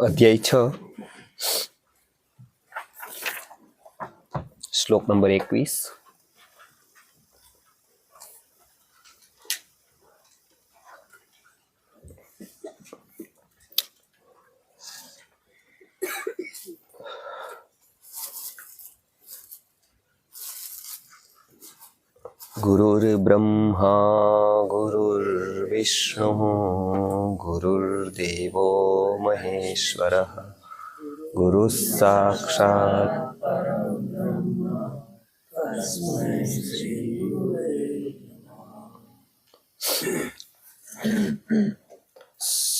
અધ્યાય 6 શ્લોક નંબર 21. ગુરુર્બ્રહ્મા ગુરુર્વિષ્ણુ ગુરુર્દેવો મહેશ્વરઃ ગુરુ સાક્ષાત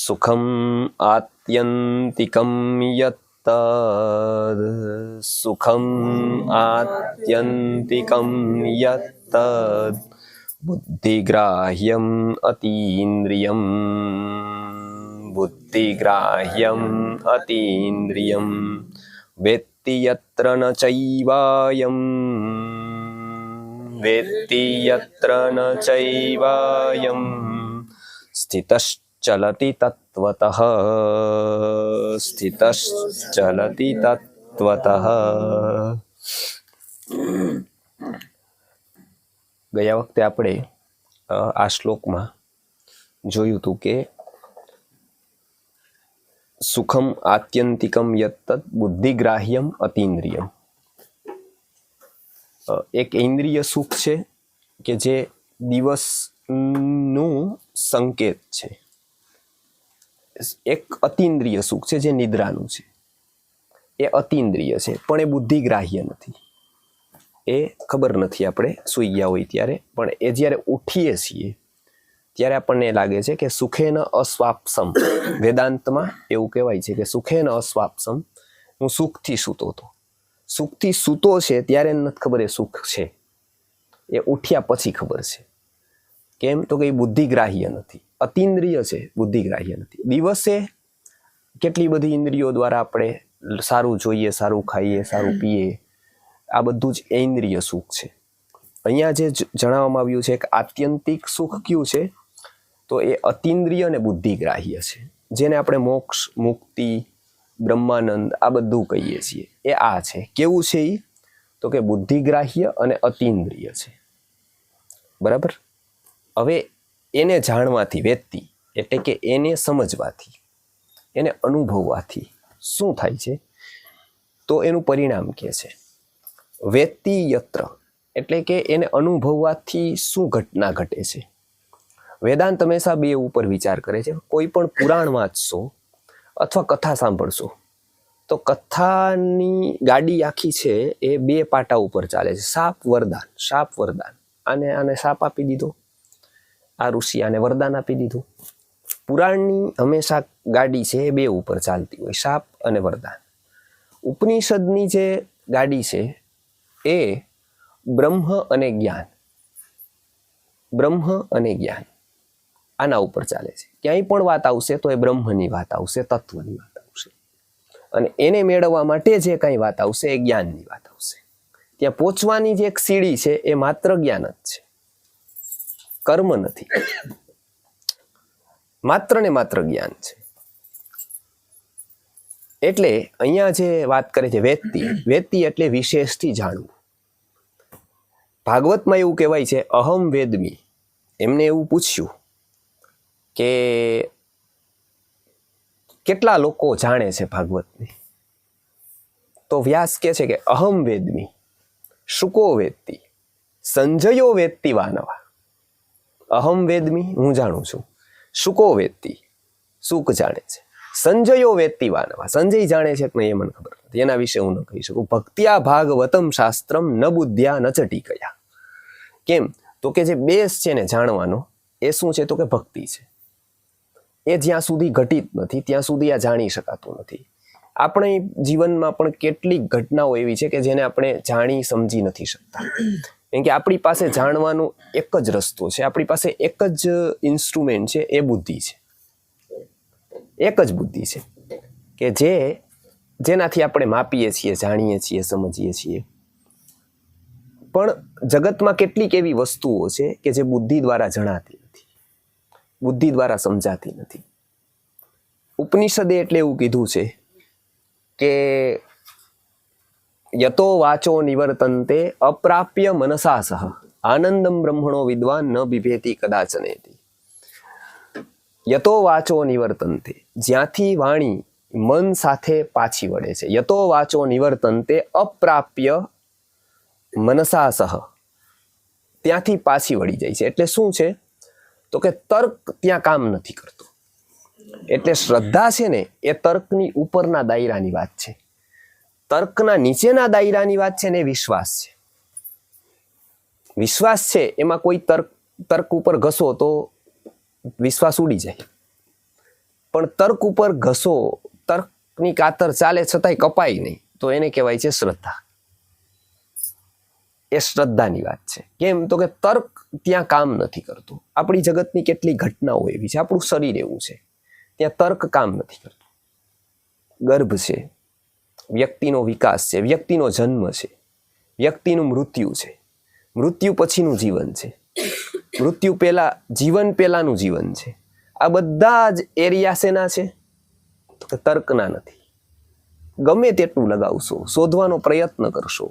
સુખમ આત્યંતિકમ યત્તદ સુખમ આત્યંતિકમ યત્તદ બુદ્ધિગ્રાહ્યમ અતીન્દ્રિયમ બુદ્ધિગ્રાહ્યમ અતીન્દ્રિયમ વેત્તિ યત્ર ન ચૈવાયમ વેત્તિ યત્ર ન ચૈવાયમ સ્થિતશ્ચલતિ તત્વતઃ સ્થિતશ્ચલતિ તત્વતઃ. ગયા વખતે આપણે આ શ્લોકમાં જોયું હતું કે સુખમ આત્યંતિકમ યત્તદ બુદ્ધિગ્રાહ્યમ અતીન્દ્રિયમ. એક ઇન્દ્રિય સુખ છે કે જે દિવસનું સંકેત છે. એક અતીન્દ્રિય સુખ છે જે નિદ્રાનું છે. એ અતીન્દ્રિય છે પણ એ બુદ્ધિગ્રાહ્ય નથી. એ ખબર નથી આપણે સૂઈ ગયા હોય ત્યારે, પણ એ જ્યારે ઉઠીએ છીએ ત્યારે આપણને લાગે છે કે સુખેન અસ્વાપ્સમ. વેદાંતમાં એવું કહેવાય છે કે સુખેન અસ્વાપ્સમ, હું સુખથી સૂતો હતો. સુખથી સૂતો છે ત્યારે નથી ખબર એ સુખ છે, એ ઉઠ્યા પછી ખબર છે. કેમ? તો કે એ બુદ્ધિગ્રાહ્ય નથી, અતીન્દ્રિય છે, બુદ્ધિગ્રાહ્ય નથી. દિવસે કેટલી બધી ઇન્દ્રિયો દ્વારા આપણે સારું જોઈએ, સારું ખાઈએ, સારું પીએ, આ બધું જ ઇન્દ્રિય સુખ છે. અહીંયા જે જણાવવામાં આવ્યું છે કે આત્યંતિક સુખ કયું છે, તો એ અતીન્દ્રિય અને બુદ્ધિગ્રાહ્ય છે, જેને આપણે મોક્ષ, મુક્તિ, બ્રહ્માનંદ આ બધું કહીએ છીએ. એ આ છે. કેવું છે એ? તો કે બુદ્ધિગ્રાહ્ય અને અતીન્દ્રિય છે. બરાબર? હવે એને જાણવાથી, વેત્તિ એટલે કે એને સમજવાથી, એને અનુભવવાથી શું થાય છે? તો એનું પરિણામ કે છે વેત્તિ યત્ર, એટલે કે એને અનુભવવાથી શું ઘટના ઘટે છે. વેદાંત હંમેશા બે ઉપર વિચાર કરે છે. કોઈ પણ પુરાણ વાંચશો અથવા કથા સાંભળશો તો કથાની ગાડી આખી છે એ બે પાટા ઉપર ચાલે છે. શાપ વરદાન, શાપ વરદાન. આને શાપ આપી દીધો, આ ઋષિ આને વરદાન આપી દીધું. પુરાણની હંમેશા ગાડી છે એ બે ઉપર ચાલતી હોય, શાપ અને વરદાન. ઉપનિષદની જે ગાડી છે એ બ્રહ્મ અને જ્ઞાન, બ્રહ્મ અને જ્ઞાન આના ઉપર ચાલે છે. ક્યાંય પણ વાત આવશે તો એ બ્રહ્મની વાત આવશે, તત્વની વાત આવશે. અને એને મેળવવા માટે જે કાંઈ વાત આવશે એ જ્ઞાનની વાત આવશે. ત્યાં પહોંચવાની જે એક સીડી છે એ માત્ર જ્ઞાન જ છે, કર્મ નથી. માત્ર ને માત્ર જ્ઞાન છે. એટલે અહીંયા જે વાત કરે છે વેત્તિ, વેત્તિ એટલે વિશેષથી જાણવું. ભાગવતમાં એવું કહેવાય છે અહમ વેદમી. એમને એવું પૂછ્યું કે કેટલા લોકો જાણે છે ભાગવતની? તો વ્યાસ કહે છે કે અહમ વેદમી, શુકો વેત્તિ, સંજયો વેત્તિ વાનવા. અહમ વેદમી, હું જાણું છું. શુકો વેત્તિ, શુક જાણે છે. સંજયો વેત્તિ વાનવા, સંજય જાણે છે કે નહીં એ મને ખબર નથી, એના વિશે હું ન કહી શકું. ભક્ત્યા ભાગવતમ શાસ્ત્રમ ન બુદ્ધ્યા ન ચટીકયા. કેમ? તો કે જે બેસ છે ને જાણવાનો એ શું છે? તો કે ભક્તિ છે. એ જ્યાં સુધી ઘટિત નથી ત્યાં સુધી આ જાણી શકાતું નથી. આપણે જીવનમાં પણ કેટલીક ઘટનાઓ એવી છે કે જેને આપણે જાણી સમજી નથી શકતા. કેમ કે આપણી પાસે જાણવાનો એક જ રસ્તો છે, આપણી પાસે એક જ ઇન્સ્ટ્રુમેન્ટ છે, એ બુદ્ધિ છે. એક જ બુદ્ધિ છે કે જેનાથી આપણે માપીએ છીએ, જાણીએ છીએ, સમજીએ છીએ. પણ જગતમાં કેટલીક એવી વસ્તુઓ છે કે જે બુદ્ધિ દ્વારા જણાતી નથી, બુદ્ધિ દ્વારા સમજાતી નથી. ઉપનિષદે એટલે એવું કીધું છે કે યતો વાચો નિવર્તન્તે અપ્રાપ્ય મનસા સહ આનંદમ બ્રહ્મણો વિદ્વાન ન બિભેતિ કદાચનેતિ. યતો વાચો નિવર્તન્તે, જ્યાંથી વાણી મન સાથે પાછી વળે છે. યતો વાચો નિવર્તન્તે અપ્રાપ્ય મનસા સહ, ત્યાંથી પાછી વળી જાય છે. એટલે શું છે? તો કે તર્ક ત્યાં કામ નથી કરતો. એટલે શ્રદ્ધા છે ને એ તર્કની ઉપરના દાયરાની વાત છે. તર્કના નીચેના દાયરાની વાત છે ને એ વિશ્વાસ છે. વિશ્વાસ છે એમાં કોઈ તર્ક ઉપર ઘસો તો વિશ્વાસ ઉડી જાય, પણ તર્ક ઉપર ઘસો, તર્કની કાતર ચાલે છતાંય કપાય નહીં, તો એને કહેવાય છે શ્રદ્ધા. એ શ્રદ્ધાની વાત છે. કેમ? તો કે તર્ક ત્યાં કામ નથી કરતું. આપણી જગતની કેટલી ઘટનાઓ એવી છે, આપણું શરીર એવું છે, ત્યાં તર્ક કામ નથી કરતું. ગર્ભ છે, વ્યક્તિનો વિકાસ છે, વ્યક્તિનો જન્મ છે, વ્યક્તિનું મૃત્યુ છે, મૃત્યુ પછીનું જીવન છે, મૃત્યુ પહેલા, જીવન પહેલાનું જીવન છે. આ બધા જ એરિયા શેના છે? તો કે તર્કના નથી. ગમે તેટલું લગાવશો, શોધવાનો પ્રયત્ન કરશો,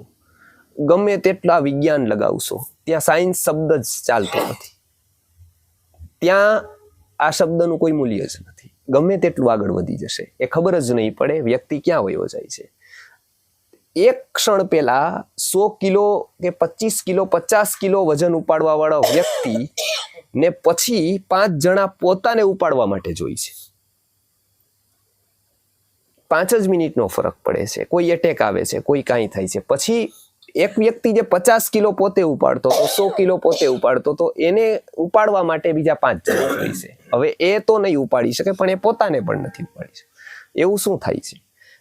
ગમે તેટલા વિજ્ઞાન લગાવશો, ત્યાં સાયન્સ શબ્દ જ ચાલતો નથી. ત્યાં આ શબ્દનું કોઈ મૂલ્ય જ નથી. ગમે તેટલું આગળ વધી જશે, એ ખબર જ નહીં પડે વ્યક્તિ ક્યાં વયો જાય છે. એક ક્ષણ પહેલા 100 કિલો કે 25 કિલો 50 કિલો વજન ઉપાડવા વાળો વ્યક્તિ ને પછી 5 જણા પોતાને ઉપાડવા માટે જોઈ છે. 5 જ મિનિટનો ફરક પડે છે. કોઈ એટેક આવે છે, કોઈ કાંઈ થાય છે. પછી એક વ્યક્તિ જે 50 કિલો પોતે ઉપાડતો તો, 100 કિલો પોતે ઉપાડતો તો, એને ઉપાડવા માટે બીજા 5 જણા જોઈ છે. હવે એ તો નહીં ઉપાડી શકે, પણ એ પોતાને પણ નથી ઉપાડી શકે. એવું શું થાય છે?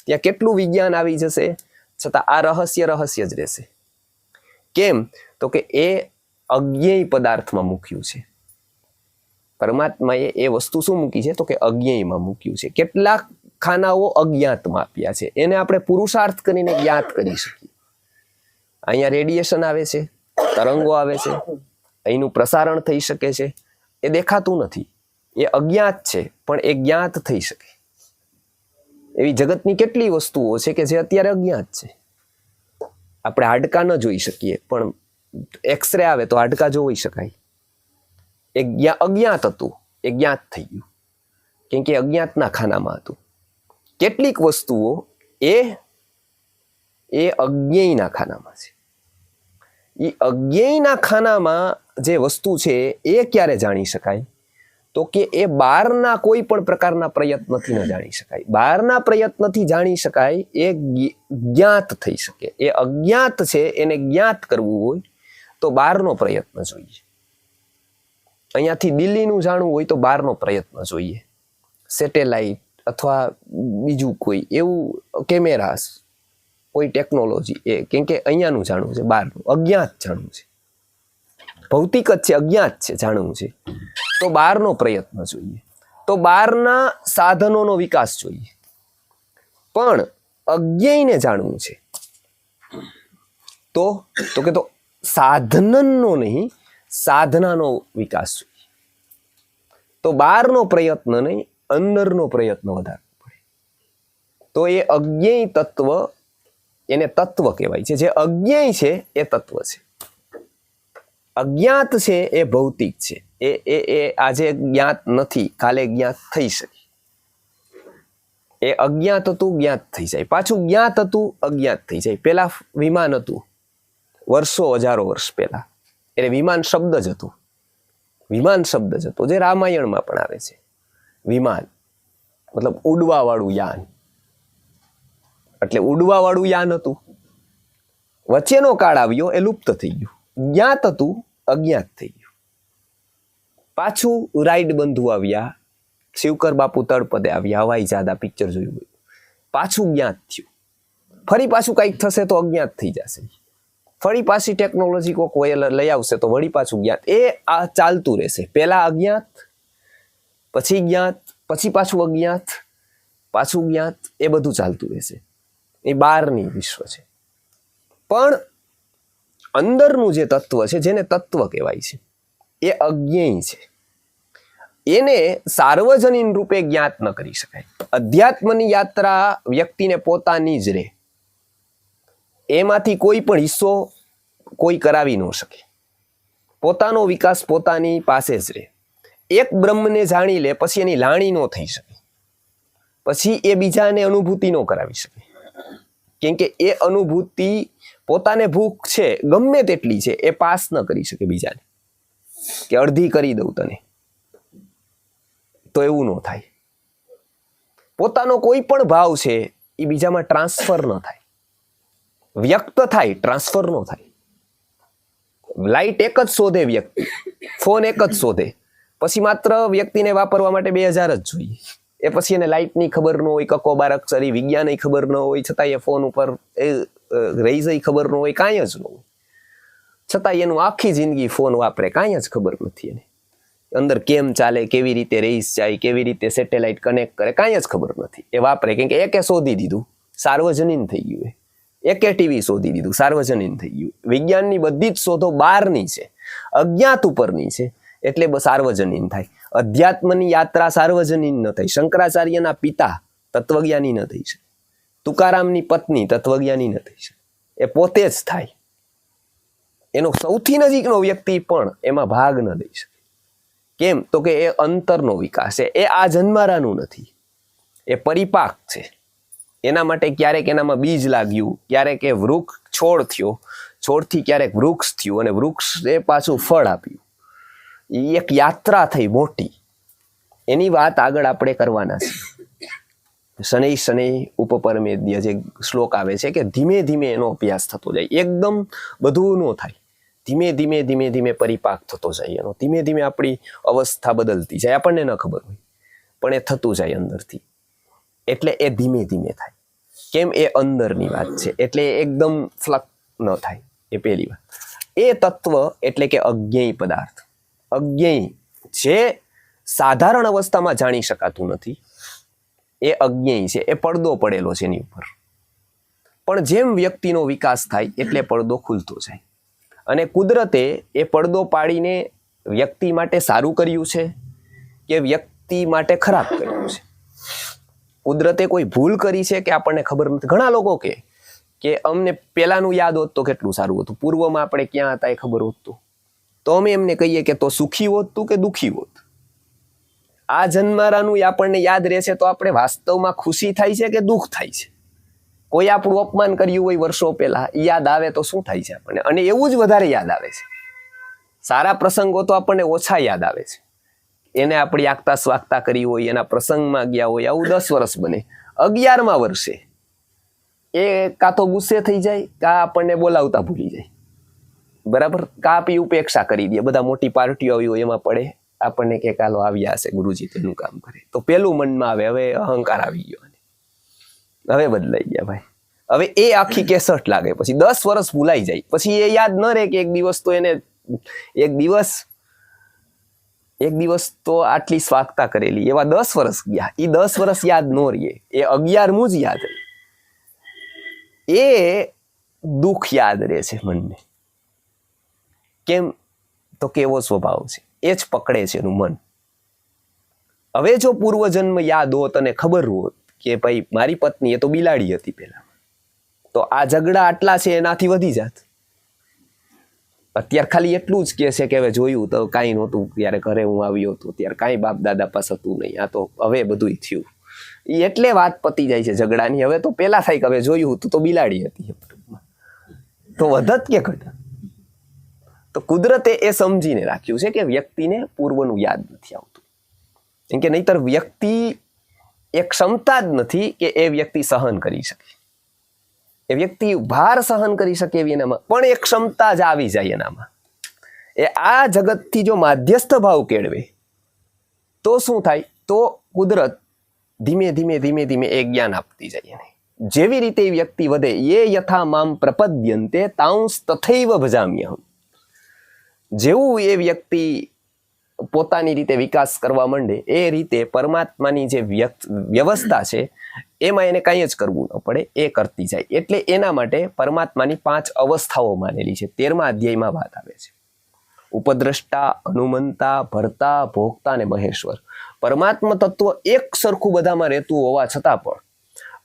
ત્યાં કેટલું વિજ્ઞાન આવી જશે, છતાં આ રહસ્ય જ રહેશે. કેમ? તો કે એ અજ્ઞેય પદાર્થમાં મૂક્યું છે. પરમાત્માએ એ વસ્તુ શું મૂકી છે? તો કે અજ્ઞેયમાં મૂક્યું છે. કેટલાક ખાનાઓ અજ્ઞાતમાં આપ્યા છે, એને આપણે પુરુષાર્થ કરીને જ્ઞાત કરી શકીએ. અહીંયા રેડિયેશન આવે છે, તરંગો આવે છે, અહીંનું પ્રસારણ થઈ શકે છે. એ દેખાતું નથી, એ અજ્ઞાત છે, પણ એ જ્ઞાત થઈ શકે. એવી જગતની કેટલી વસ્તુઓ છે કે જે અત્યારે અજ્ઞાત છે. આપણે હાડકાં ન જોઈ શકીએ, પણ એક્સરે આવે તો હાડકાં જોઈ શકાય. એ અજ્ઞાત હતું, એ જ્ઞાત થઈ ગયું, કેમ કે અજ્ઞાતના ખાનામાં હતું. કેટલીક વસ્તુઓ એ અજ્ઞેયના ખાનામાં છે. એ અજ્ઞેયના ખાનામાં જે વસ્તુ છે એ ક્યારે જાણી શકાય? તો કે એ બહારના કોઈ પણ પ્રકારના પ્રયત્નથી ન જાણી શકાય. બહારના પ્રયત્નથી જાણી શકાય એ જ્ઞાત થઈ શકે. એ અજ્ઞાત છે, એને જ્ઞાત કરવું હોય તો બહારનો પ્રયત્ન જોઈએ. અહીંયાથી દિલ્હીનું જાણવું હોય તો બહારનો પ્રયત્ન જોઈએ, સેટેલાઇટ અથવા બીજું કોઈ એવું કેમેરાસ, કોઈ ટેકનોલોજી. એ કેમ કે અહીંયાનું જાણવું છે, બહારનું અજ્ઞાત જાણવું છે. ભૌતિક જ છે, અજ્ઞાત છે, જાણવું છે તો બહારનો પ્રયત્ન જોઈએ, તો બહારના સાધનોનો વિકાસ જોઈએ. પણ અજ્ઞેયને જાણવું છે તો કે તો સાધનનો નહીં, સાધનાનો વિકાસ જોઈએ. તો બહારનો પ્રયત્ન નહીં, અંદરનો પ્રયત્ન વધારવો પડે. તો એ અજ્ઞેય તત્વ, એને તત્વ કહેવાય છે. જે અજ્ઞેય છે એ તત્વ છે. અજ્ઞાત છે એ ભૌતિક છે. એ આજે જ્ઞાત નથી, કાલે જ્ઞાત થઈ શકે. એ અજ્ઞાત હતું, જ્ઞાત થઈ જાય. પાછું જ્ઞાત હતું, અજ્ઞાત થઈ જાય. પેલા વિમાન હતું, વર્ષો, હજારો વર્ષ પહેલા, એટલે વિમાન શબ્દ જ હતું. વિમાન શબ્દ જ હતો, જે રામાયણમાં પણ આવે છે. વિમાન મતલબ ઉડવા વાળું યાન, એટલે ઉડવા વાળું યાન હતું. વચ્ચેનો કાળ આવ્યો, એ લુપ્ત થઈ ગયું. જ્ઞાત હતું, અજ્ઞાત થઈ ગયું. પાછું રાઈડ બંધુ આવ્યા, શિવકર બાપુ તળપદે આવ્યા, હવાઈ જાદા પિક્ચર જોયું હોય, પાછું જ્ઞાત થયું. ફરી પાછું કંઈક થશે તો અજ્ઞાત થઈ જશે. ફરી પાછી ટેકનોલોજી કોઈ લઈ આવશે તો વળી પાછું જ્ઞાત. એ આ ચાલતું રહેશે. પહેલા અજ્ઞાત, પછી જ્ઞાત, પછી પાછું અજ્ઞાત, પાછું જ્ઞાત, એ બધું ચાલતું રહેશે. એ બહારની વિશ્વ છે. પણ અંદરનું જે તત્વ છે, જેને તત્વ કહેવાય છે, એ અજ્ઞેય છે. એને સાર્વજનીન રૂપે જ્ઞાત ન કરી શકાય. અધ્યાત્મની યાત્રા વ્યક્તિને પોતાની જ રહે, એમાંથી કોઈ પણ હિસ્સો કોઈ કરાવી ન શકે. પોતાનો વિકાસ પોતાની પાસે જ રહે. એક બ્રહ્મને જાણી લે પછી એની લાણી ન થઈ શકે, પછી એ બીજાને અનુભૂતિ ન કરાવી શકે. કેમ કે એ અનુભૂતિ પોતાને ભૂખ છે ગમે તેટલી છે એ પાસ ન કરી શકે બીજાને, કે અડધી કરી દઉં તને, તો એવું ન થાય. પોતાનો કોઈ પણ ભાવ છે એ બીજામાં ટ્રાન્સફર ન થાય, વ્યક્ત થાય, ટ્રાન્સફર ન થાય. લાઈટ એક જ શોધે વ્યક્તિ, ફોન એક જ શોધે, પછી માત્ર વ્યક્તિને વાપરવા માટે 2000 જ જોઈએ. એ પછી એને લાઇટની ખબર ન હોય, કક્કો બારક્ષરી વિજ્ઞાનની ખબર ન હોય, છતાં એ ફોન ઉપર એ રહી જઈ ખબર ન હોય, કાંઈ જ ન હોય. છતાં એનું આખી જિંદગી ફોન વાપરે, કાંઈ જ ખબર નથી એને. અંદર કેમ ચાલે, કેવી રીતે રેસ જાય, કેવી રીતે સેટેલાઇટ કનેક્ટ કરે, કાંઈ જ ખબર નથી. એ વાપરે કેમ કે એકે શોધી દીધું, સાર્વજનીન થઈ ગયું. એકે ટીવી શોધી દીધું, સાર્વજનીન થઈ ગયું. વિજ્ઞાનની બધી જ શોધો બહારની છે, અજ્ઞાત ઉપરની છે, એટલે સાર્વજનીન થાય. અધ્યાત્મની યાત્રા સાર્વજનીન ન થઈ. શંકરાચાર્યના પિતા તત્વજ્ઞાની ન થઈ શકે, તુકારામની પત્ની તત્વજ્ઞાની ન થઈ શકે. એ પોતે જ થાય. એનો સૌથી નજીકનો વ્યક્તિ પણ એમાં ભાગ ન લઈ શકે. કેમ? તો કે એ અંતરનો વિકાસ છે, એ આ જન્મારાનું નથી, એ પરિપાક છે. એના માટે ક્યારેક એનામાં બીજ લાગ્યું, ક્યારેક એ વૃક્ષ છોડ થયો, છોડથી ક્યારેક વૃક્ષ થયું, અને વૃક્ષ એ પાછું ફળ આપ્યું. એ એક યાત્રા થઈ મોટી. એની વાત આગળ આપણે કરવાના છે. શનૈ શનૈ ઉપપરમેદ્ય જે શ્લોક આવે છે કે ધીમે ધીમે એનો અભ્યાસ થતો જાય. એકદમ બધું ન થાય, ધીમે ધીમે ધીમે ધીમે પરિપાક થતો જાય એનો. ધીમે ધીમે આપણી અવસ્થા બદલતી જાય, આપણને ન ખબર હોય, પણ એ થતું જાય અંદરથી. એટલે એ ધીમે ધીમે થાય. કેમ? એ અંદરની વાત છે, એટલે એકદમ ફ્લક ન થાય. એ પહેલી વાત. એ તત્વ એટલે કે અજ્ઞેય પદાર્થ, અજ્ઞેય જે સાધારણ અવસ્થામાં જાણી શકાતું નથી, એ અજ્ઞેય છે. એ પડદો પડેલો છે એની ઉપર. પણ જેમ વ્યક્તિનો વિકાસ થાય એટલે પડદો ખુલતો જાય. અને કુદરતે એ પડદો પાડીને વ્યક્તિ માટે સારું કર્યું છે કે વ્યક્તિ માટે ખરાબ કર્યું છે? કુદરતે કોઈ ભૂલ કરી છે કે આપણને ખબર નથી? ઘણા લોકો કે અમને પેલાનું યાદ હોત તો કેટલું સારું હતું, પૂર્વમાં આપણે ક્યાં હતા એ ખબર હોત તો અમે એમને કહીએ કે તો સુખી હોત તું કે દુઃખી હોત? આ જન્મારાનું આપણને યાદ રહેશે તો આપણે વાસ્તવમાં ખુશી થાય છે કે દુઃખ થાય છે? કોઈ આપણું અપમાન કર્યું હોય વર્ષો પહેલા, યાદ આવે તો શું થાય છે આપણને? અને એવું જ વધારે યાદ આવે છે. સારા પ્રસંગો તો આપણને ઓછા યાદ આવે છે. એને આપણી આગતા સ્વાગતા કરી હોય, એના પ્રસંગમાં ગયા હોય, આવું 10 વર્ષ બને. 11મા વર્ષે એ કાં તો ગુસ્સે થઈ જાય, કાં આપણને બોલાવતા ભૂલી જાય, બરાબર? કાં આપી ઉપેક્ષા કરી દે. બધા મોટી પાર્ટીઓ આવી હોય એમાં પડે, આપણને કે કાલો આવ્યા હશે ગુરુજી તેનું કામ કરે, તો પેલું મનમાં આવે હવે અહંકાર આવી ગયો, હવે બદલાઈ ગયા ભાઈ. હવે એ આખી કેસટ લાગે, પછી 10 વર્ષ ભૂલાઈ જાય. પછી એ યાદ ન રહે કે એક દિવસ તો એને એક દિવસ તો આટલી સ્વાગતા કરેલી. એવા 10 વર્ષ ગયા. એ 10 વર્ષ યાદ ન રહીએ, એ 11મું જ યાદ રહે. એ દુઃખ યાદ રહે છે મનને. કેમ? તો કેવો સ્વભાવ છે એ જ પકડે છે એનું મન. હવે જો પૂર્વજન્મ યાદ હોત અને ખબર હોત કે ભાઈ મારી પત્ની એ તો બિલાડી હતી પહેલા, તો આ ઝઘડા આટલા છે એનાથી વધી જાત. અત્યારે ખાલી એટલું જ કે છે કે હવે જોયું તો કાંઈ નહોતું, ત્યારે ઘરે હું આવ્યો હતો ત્યારે કાંઈ બાપ દાદા પાસે હતું નહીં, આ તો હવે બધું થયું. એટલે વાત પતી જાય છે ઝઘડાની. હવે તો પેલા થાય કે હવે જોયું તો બિલાડી હતી, તો વધત કે ઘટત? તો કુદરતે એ સમજીને રાખ્યું છે કે વ્યક્તિને પૂર્વનું યાદ નથી આવતું. કેમ કે નહીતર વ્યક્તિ એ ક્ષમતા જ નથી કે એ વ્યક્તિ સહન કરી શકે, એ વ્યક્તિ ભાર સહન કરી શકે એવી એનામાં પણ એક ક્ષમતા જ આવી જાય એનામાં. એ આ જગતથી જો માધ્યસ્થ ભાવ કેળવે તો શું થાય? તો કુદરત ધીમે ધીમે ધીમે ધીમે એ જ્ઞાન આપતી જાય એને. જેવી રીતે એ વ્યક્તિ વધે, એ યથા મામ પ્રપદ્યંતે તાંસ તથૈવ ભજામ્યહમ. જેવું એ વ્યક્તિ પોતાની રીતે વિકાસ કરવા માંડે એ રીતે પરમાત્માની જે વ્યવસ્થા છે એમાં એને કંઈ જ કરવું ન પડે, એ કરતી જાય. એટલે એના માટે પરમાત્માની 5 અવસ્થાઓ માનેલી છે. 13મા અધ્યાયમાં વાત આવે છે. ઉપદ્રષ્ટા, અનુમંતા, ભર્તા, ભોગતા અને મહેશ્વર. પરમાત્મા તત્વ એક સરખું બધામાં રહેતું હોવા છતાં પણ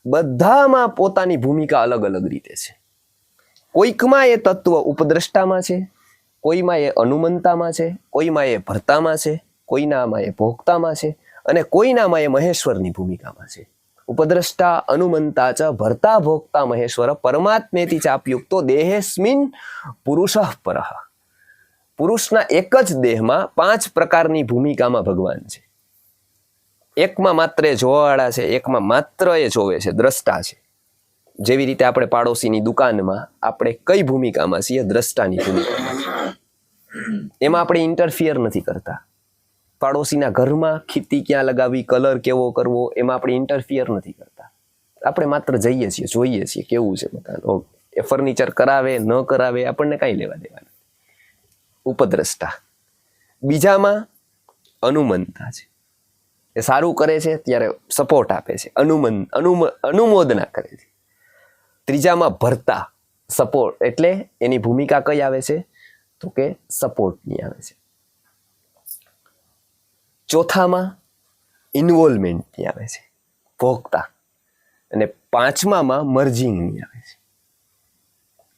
બધામાં પોતાની ભૂમિકા અલગ અલગ રીતે છે. કોઈકમાં એ તત્વ ઉપદ્રષ્ટામાં છે, કોઈમાં એ અનુમંતામાં છે, કોઈમાં એ ભર્તામાં છે, કોઈનામાં એ ભોગતામાં છે અને કોઈનામાં એ મહેશ્વરની ભૂમિકામાં છે. ઉપદ્રષ્ટા અનુમંતા ચ ભર્તા ભોક્તા મહેશ્વર પરમાત્મેતિ ચાપ્યુક્તો દેહેસ્મિન પુરુષઃ પરઃ. પુરુષના એક જ દેહમાં 5 પ્રકારની ભૂમિકામાં ભગવાન છે. એકમાં માત્ર એ જોવાવાળા છે, એકમાં માત્ર એ જોવે છે, દ્રષ્ટા છે. જેવી રીતે આપણે પાડોશીની દુકાનમાં આપણે કઈ ભૂમિકામાં છીએ? દ્રષ્ટાની ભૂમિકામાં. એમાં આપણે ઇન્ટરફિયર નથી કરતા. પાડોશીના ઘરમાં ખીતી ક્યાં લગાવી, કલર કેવો કરવો, એમાં આપણે ઇન્ટરફિયર નથી કરતા. આપણે માત્ર જઈએ છીએ, જોઈએ છીએ કેવું છે મકાન. એ ફર્નિચર કરાવે ન કરાવે આપણને કાંઈ લેવા દેવા નથી. ઉપદ્રષ્ટા. બીજામાં અનુમંતા છે, એ સારું કરે છે ત્યારે સપોર્ટ આપે છે, અનુમોદના કરે છે. ત્રીજામાં ભર્તા, સપોર્ટ, એટલે એની ભૂમિકા કઈ આવે છે? તો કે સપોર્ટની આવે છે. ચોથામાં ઇન્વોલ્વમેન્ટની આવે છે, ભોગતા. અને પાંચમામાં મર્જિંગની આવે છે.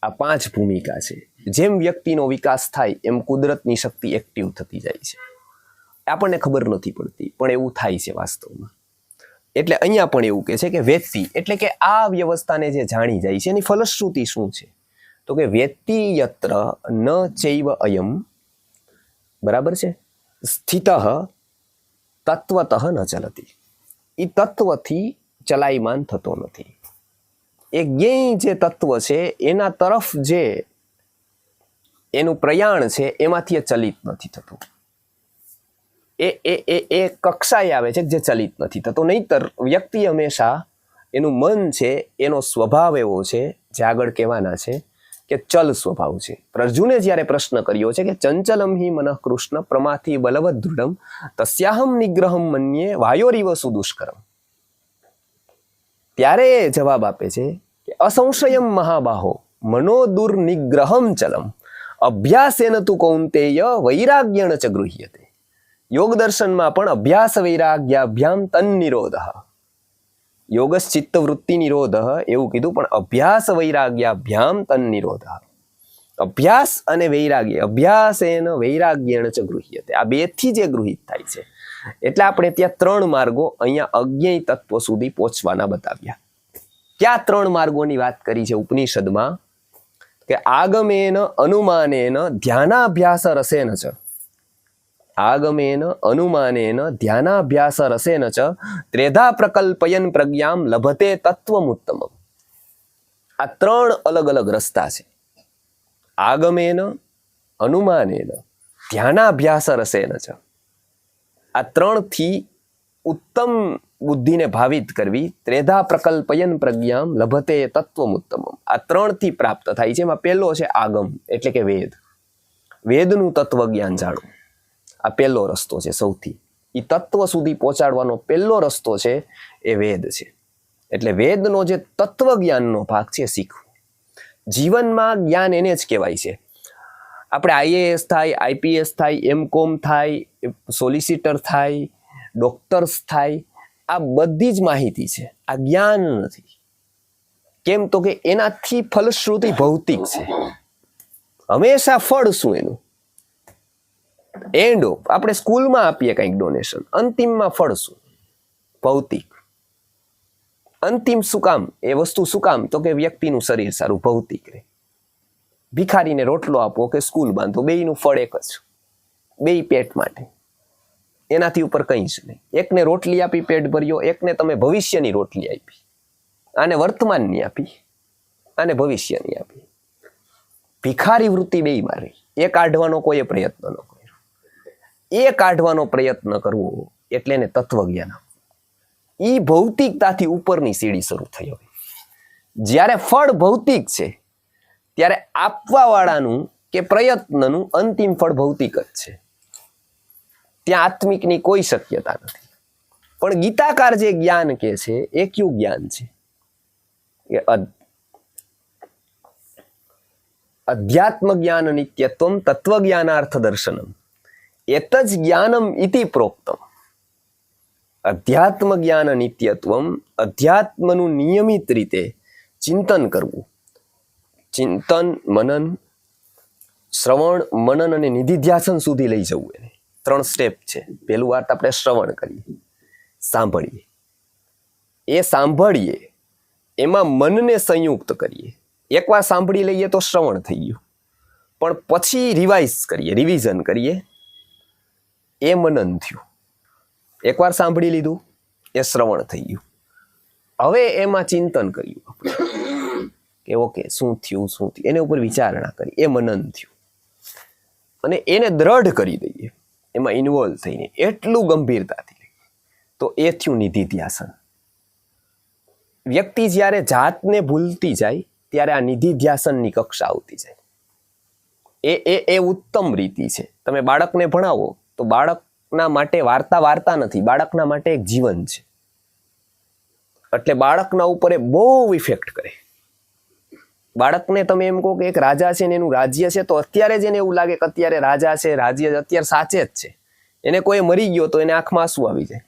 આ 5 ભૂમિકા છે. જેમ વ્યક્તિનો વિકાસ થાય એમ કુદરતની શક્તિ એક્ટિવ થતી જાય છે. આપણને ખબર નથી પડતી પણ એવું થાય છે વાસ્તવમાં. એટલે અહીંયા પણ એવું કહે છે કે વેત્તિ, એટલે કે આ વ્યવસ્થાને જે જાણી જાય છે એની ફલશ્રુતિ શું છે? તો કે વેત્તિ યત્ર ન ચૈવ અયમ, બરાબર છે, સ્થિતઃ તત્વતઃ ન ચલતી. એ તત્વથી ચલાયમાન થતો નથી. એ જ્ઞેય જે તત્વ છે એના તરફ જે એનું પ્રયાણ છે એમાંથી એ ચલિત નથી થતું. એ કક્ષાએ આવે છે જે ચલિત નથી થતો. નહીંતર વ્યક્તિ હંમેશા એનું મન છે એનો સ્વભાવ એવો છે, જે આગળ કહેવાના છે કે ચલ સ્વભાવ છે. અર્જુને જ્યારે પ્રશ્ન કર્યો છે કે ચંચલમ હિ મનઃ કૃષ્ણ પ્રમાથી બલવદ દૃઢમ તસ્યાહમ નિગ્રહમ મન્યે વાયોરીવ સુદુષ્કરમ, ત્યારે એ જવાબ આપે છે કે અસંશયમ મહાબાહો મનો દુર્નિગ્રહમ ચલમ અભ્યાસેન તુ કૌંતેય વૈરાગ્યણ ચ ગૃહ્યતે. યોગ દર્શનમાં પણ અભ્યાસ વૈરાગ્યાભ્યામ તન્નિરોધ, યોગશ્ચિત્ત વૃત્તિ નિરોધ એવું કીધું, પણ અભ્યાસ વૈરાગ્યાભ્યામ તન્નિરોધ. અભ્યાસ અને વૈરાગ્ય, અભ્યાસેન વૈરાગ્યેણ ચ ગૃહ્યતે, આ 2 થી જે ગૃહિત થાય છે. એટલે આપણે ત્યાં 3 માર્ગો અહીંયા અજ્ઞેય તત્વ સુધી પહોંચવાના બતાવ્યા. ક્યાં 3 માર્ગોની વાત કરી છે ઉપનિષદમાં? કે આગમેન અનુમાનેન ધ્યાનાભ્યાસ રસેન ચ, આગમેન અનુમાનેન ધ્યાનાભ્યાસ રસેન ચ ત્રેધા પ્રકલ્પયન પ્રજ્ઞામ લભતે તત્વમુત્તમમ. આ 3 અલગ અલગ રસ્તા છે. આગમેન અનુમાનેન ધ્યાનાભ્યાસ રસેન ચ, આ 3 થી ઉત્તમ બુદ્ધિને ભાવિત કરવી. ત્રેધા પ્રકલ્પયન પ્રજ્ઞામ લભતે તત્વમુત્તમમ, આ 3 થી પ્રાપ્ત થાય છે. એમાં પહેલો છે આગમ, એટલે કે વેદ. વેદનું તત્વ જ્ઞાન જાણવું, આ પહેલો રસ્તો છે સૌથી. એ તત્વ સુધી પહોંચાડવાનો પહેલો રસ્તો છે એ વેદ છે. એટલે વેદનો જે તત્વ જ્ઞાનનો ભાગ છે શીખવું. જીવનમાં જ્ઞાન એને જ કહેવાય છે. આપણે આઈએએસ થાય, આઈપીએસ થાય, એમકોમ થાય, સોલિસિટર થાય, ડોક્ટર્સ થાય, આ બધી જ માહિતી છે, આ જ્ઞાન નથી. કેમ? તો કે એનાથી ફલશ્રુતિ ભૌતિક છે. હંમેશા ફળ શું એનું? End of. આપણે સ્કૂલમાં આપીએ કંઈક ડોનેશન, અંતિમમાં ફળ શું? ભૌતિક. અંતિમ શું કામ? એ વસ્તુ શું કામ? તો કે વ્યક્તિનું શરીર સારું, ભૌતિક રહે. ભિખારીને રોટલો આપો કે સ્કૂલ બાંધો, બેયનું ફળ એક જ, બેય પેટ માટે. એનાથી ઉપર કંઈ જ નહીં. એકને રોટલી આપી પેટ ભર્યો, એકને તમે ભવિષ્યની રોટલી આપી. આને વર્તમાનની આપી, આને ભવિષ્યની આપી. ભિખારી વૃત્તિ બેયમાં રહી. એ કાઢવાનો કોઈ પ્રયત્ન ન કર્યો. એ કાઢવાનો પ્રયત્ન કરવો એટલે એને તત્વજ્ઞાન આપવું. એ ભૌતિકતાથી ઉપરની સીડી શરૂ થઈ. હવે જ્યારે ફળ ભૌતિક છે ત્યારે આપવાવાળાનું કે પ્રયત્નનું અંતિમ ફળ ભૌતિક જ છે. ત્યાં આત્મિકની કોઈ શક્યતા નથી. પણ ગીતાકાર જે જ્ઞાન કે છે એ કયું જ્ઞાન છે? અધ્યાત્મ જ્ઞાન નિત્યત્વમ તત્વજ્ઞાનાર્થ દર્શનમ એત જ જ્ઞાનમ ઇતિ પ્રોક્તમ. અધ્યાત્મ જ્ઞાન નિત્યત્વમ, અધ્યાત્મનું નિયમિત રીતે ચિંતન કરવું. ચિંતન, મનન, શ્રવણ, મનન અને નિધિધ્યાસન સુધી લઈ જવું. એને 3 સ્ટેપ છે. પહેલું વાત આપણે શ્રવણ કરીએ, સાંભળીએ. એ સાંભળીએ એમાં મનને સંયુક્ત કરીએ. એકવાર સાંભળી લઈએ તો શ્રવણ થઈ ગયું, પણ પછી રિવિઝન કરીએ, એ મનન થયું. એકવાર સાંભળી લીધું, એ શ્રવણ થઈ ગયું. હવે એમાં ચિંતન કર્યું આપણે કે ઓકે શું થયું, એના ઉપર વિચારણા કરી, એ મનન થયું. અને એને દ્રઢ કરી દઈએ, એમાં ઇન્વોલ્વ થઈને એટલું ગંભીરતાથી લઈએ તો એ થયું નિધિધ્યાસન. વ્યક્તિ જ્યારે જાતને ભૂલતી જાય ત્યારે આ નિધિધ્યાસનની કક્ષા આવતી જાય. એ ઉત્તમ રીતિ છે. તમે બાળકને ભણાવો તો બાળકના માટે વાર્તા નથી, બાળકના માટે એક જીવન છે. એટલે બાળકના ઉપર એ બહુ ઇફેક્ટ કરે. બાળકને તમે એમ કહો કે એક રાજા છે ને એનું રાજ્ય છે, તો અત્યારે જ એને એવું લાગે કે અત્યારે રાજા છે, રાજ્ય અત્યારે સાચે જ છે. એને કોઈ મરી ગયો તો એને આંખમાં આંસુ આવી જાય,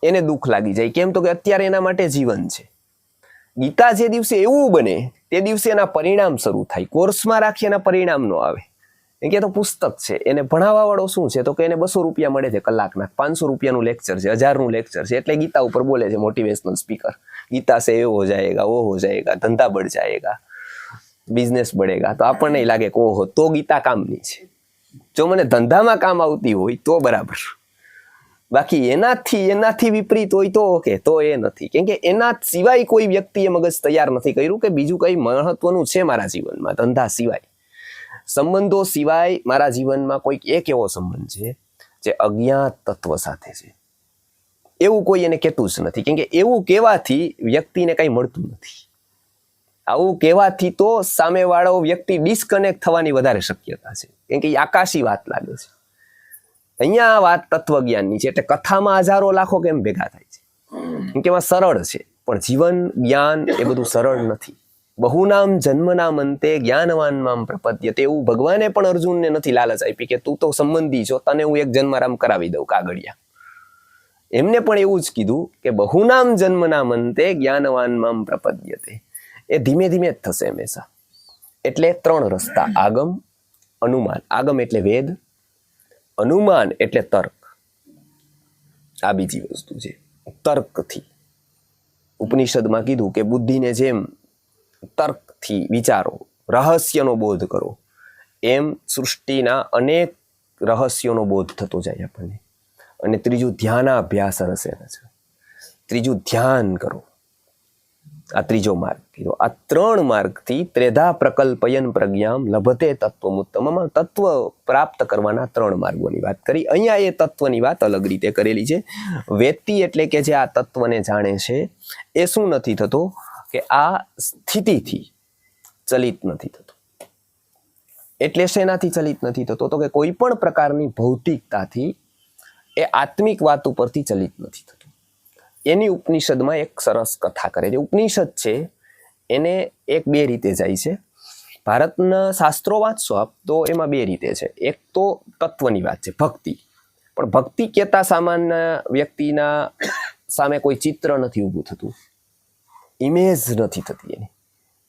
એને દુઃખ લાગી જાય. કેમ તો કે અત્યારે એના માટે જીવન છે. ગીતા જે દિવસે એવું બને તે દિવસે એના પરિણામ શરૂ થાય. કોર્સમાં રાખી એના પરિણામ નો આવે. એ કે તો પુસ્તક છે, એને ભણાવવા વાળો શું છે તો કે એને 200 રૂપિયા મળે છે કલાકના, 500 રૂપિયાનું લેક્ચર છે, 1000નું લેક્ચર છે, એટલે ગીતા ઉપર બોલે છે મોટિવેશનલ સ્પીકર. ગીતા સે એ હો જાયેગા, વો હો જાયેગા, ધંધા बढ़ जाएगा, બિઝનેસ बढ़ेगा. તો આપણને લાગે કે ઓહો તો ગીતા કામની છે. જો મને ધંધામાં કામ આવતી હોય તો બરાબર, બાકી એનાથી વિપરીત હોય તો ઓકે, તો એ નથી. કેમ કે એના સિવાય કોઈ વ્યક્તિએ મગજ તૈયાર નથી કર્યું કે બીજું કઈ મહત્વનું છે મારા જીવનમાં, ધંધા સિવાય, સંબંધો સિવાય મારા જીવનમાં કોઈક એક એવો સંબંધ છે જે અજ્ઞાત તત્વ સાથે છે. એવું કોઈ એને કહેતું જ નથી. કેમ કે એવું કહેવાથી વ્યક્તિને કઈ મળતું નથી. આવું કહેવાથી તો સામેવાળો વ્યક્તિ ડિસ્કનેક્ટ થવાની વધારે શક્યતા છે. કેમ કે એ આકાશી વાત લાગે છે. અહીંયા આ વાત તત્વજ્ઞાનની છે, એટલે કથામાં હજારો લાખો કેમ ભેગા થાય છે? કેમ કે એમાં સરળ છે, પણ જીવન જ્ઞાન એ બધું સરળ નથી. બહુનામ જન્મનામ અંતે જ્ઞાનવાન મામ પ્રપદ્યતે. એવું ભગવાને પણ અર્જુનને નથી લાલચ આપી કે તું તો સંબંધી છો, તને હું એક જન્મારામ કરાવી દઉં કાગળિયા. એમને પણ એવું જ કીધું કે બહુનામ જન્મનામ અંતે જ્ઞાનવાન મામ પ્રપદ્યતે. એ ધીમે ધીમે જ થશે હંમેશા. એટલે 3 રસ્તા: આગમ, અનુમાન. આગમ એટલે વેદ, અનુમાન એટલે તર્ક. આ બીજી વસ્તુ છે. તર્કથી ઉપનિષદમાં કીધું કે બુદ્ધિને જેમ તર્કથી વિચારો, રહસ્યનો બોધ કરો, એમ સૃષ્ટિના અનેક રહસ્યોનો બોધ થતો જાય આપણને. અને ત્રીજું ધ્યાનાભ્યાસ રસેન છે. ત્રીજું ધ્યાન કરો. આ ત્રીજો માર્ગ કીધો. આ 3 માર્ગથી ત્રેધા પ્રકલ્પયન પ્રજ્ઞામ લભતે તત્વમુત્તમમાં તત્વ પ્રાપ્ત કરવાના 3 માર્ગોની વાત કરી. અહીંયા એ તત્વની વાત અલગ રીતે કરેલી છે. વેત્તી એટલે કે જે આ તત્વને જાણે છે એ શું નથી થતો કે આ સ્થિતિથી ચલિત નથી થતો. એટલે શેનાથી ચલિત નથી થતો તો કે કોઈ પણ પ્રકારની ભૌતિકતાથી, એ આત્મિક વાત ઉપરથી ચલિત નથી થતો. એની ઉપનિષદમાં એક સરસ કથા કરે છે. ઉપનિષદ છે એને 1-2 રીતે જાય છે. ભારતના શાસ્ત્રો વાંચશો આપ તો એમાં 2 રીતે છે. એક તો તત્વની વાત છે, ભક્તિ. પણ ભક્તિ કહેતા સામાન્ય વ્યક્તિના સામે કોઈ ચિત્ર નથી ઊભું થતું, ઇમેજ નથી થતી એની.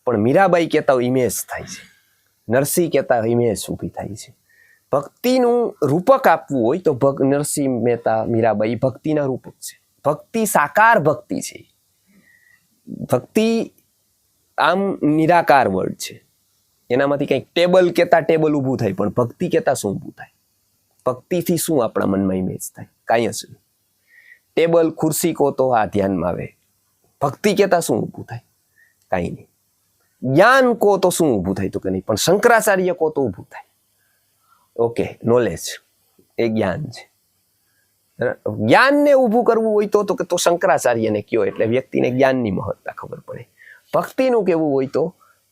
પણ મીરાબાઈ કહેતા ઇમેજ થાય છે, નરસિંહ કહેતા ઇમેજ ઊભી થાય છે. ભક્તિનું રૂપક આપવું હોય તો નરસિંહ મહેતા, મીરાબાઈ ભક્તિના રૂપક છે. ભક્તિ સાકાર ભક્તિ છે. ભક્તિ આમ નિરાકાર વર્ડ છે. એનામાંથી કંઈક ટેબલ કહેતા ટેબલ ઊભું થાય, પણ ભક્તિ કહેતા શું ઊભું થાય? ભક્તિથી શું આપણા મનમાં ઇમેજ થાય? કાંઈ જ નહીં. ટેબલ ખુરશી કહો તો આ ધ્યાનમાં આવે. ભક્તિ કહેતા શું ઊભું થાય? કાંઈ નહીં. જ્ઞાન કહો તો શું ઊભું થાય? તો કે નહીં. પણ શંકરાચાર્ય કહો તો ઊભું થાય. ઓકે, નોલેજ એ જ્ઞાન છે. જ્ઞાનને ઊભું કરવું હોય તો કે તો શંકરાચાર્યને કયો, એટલે વ્યક્તિને જ્ઞાનની મહત્તા ખબર પડે. ભક્તિનું કેવું હોય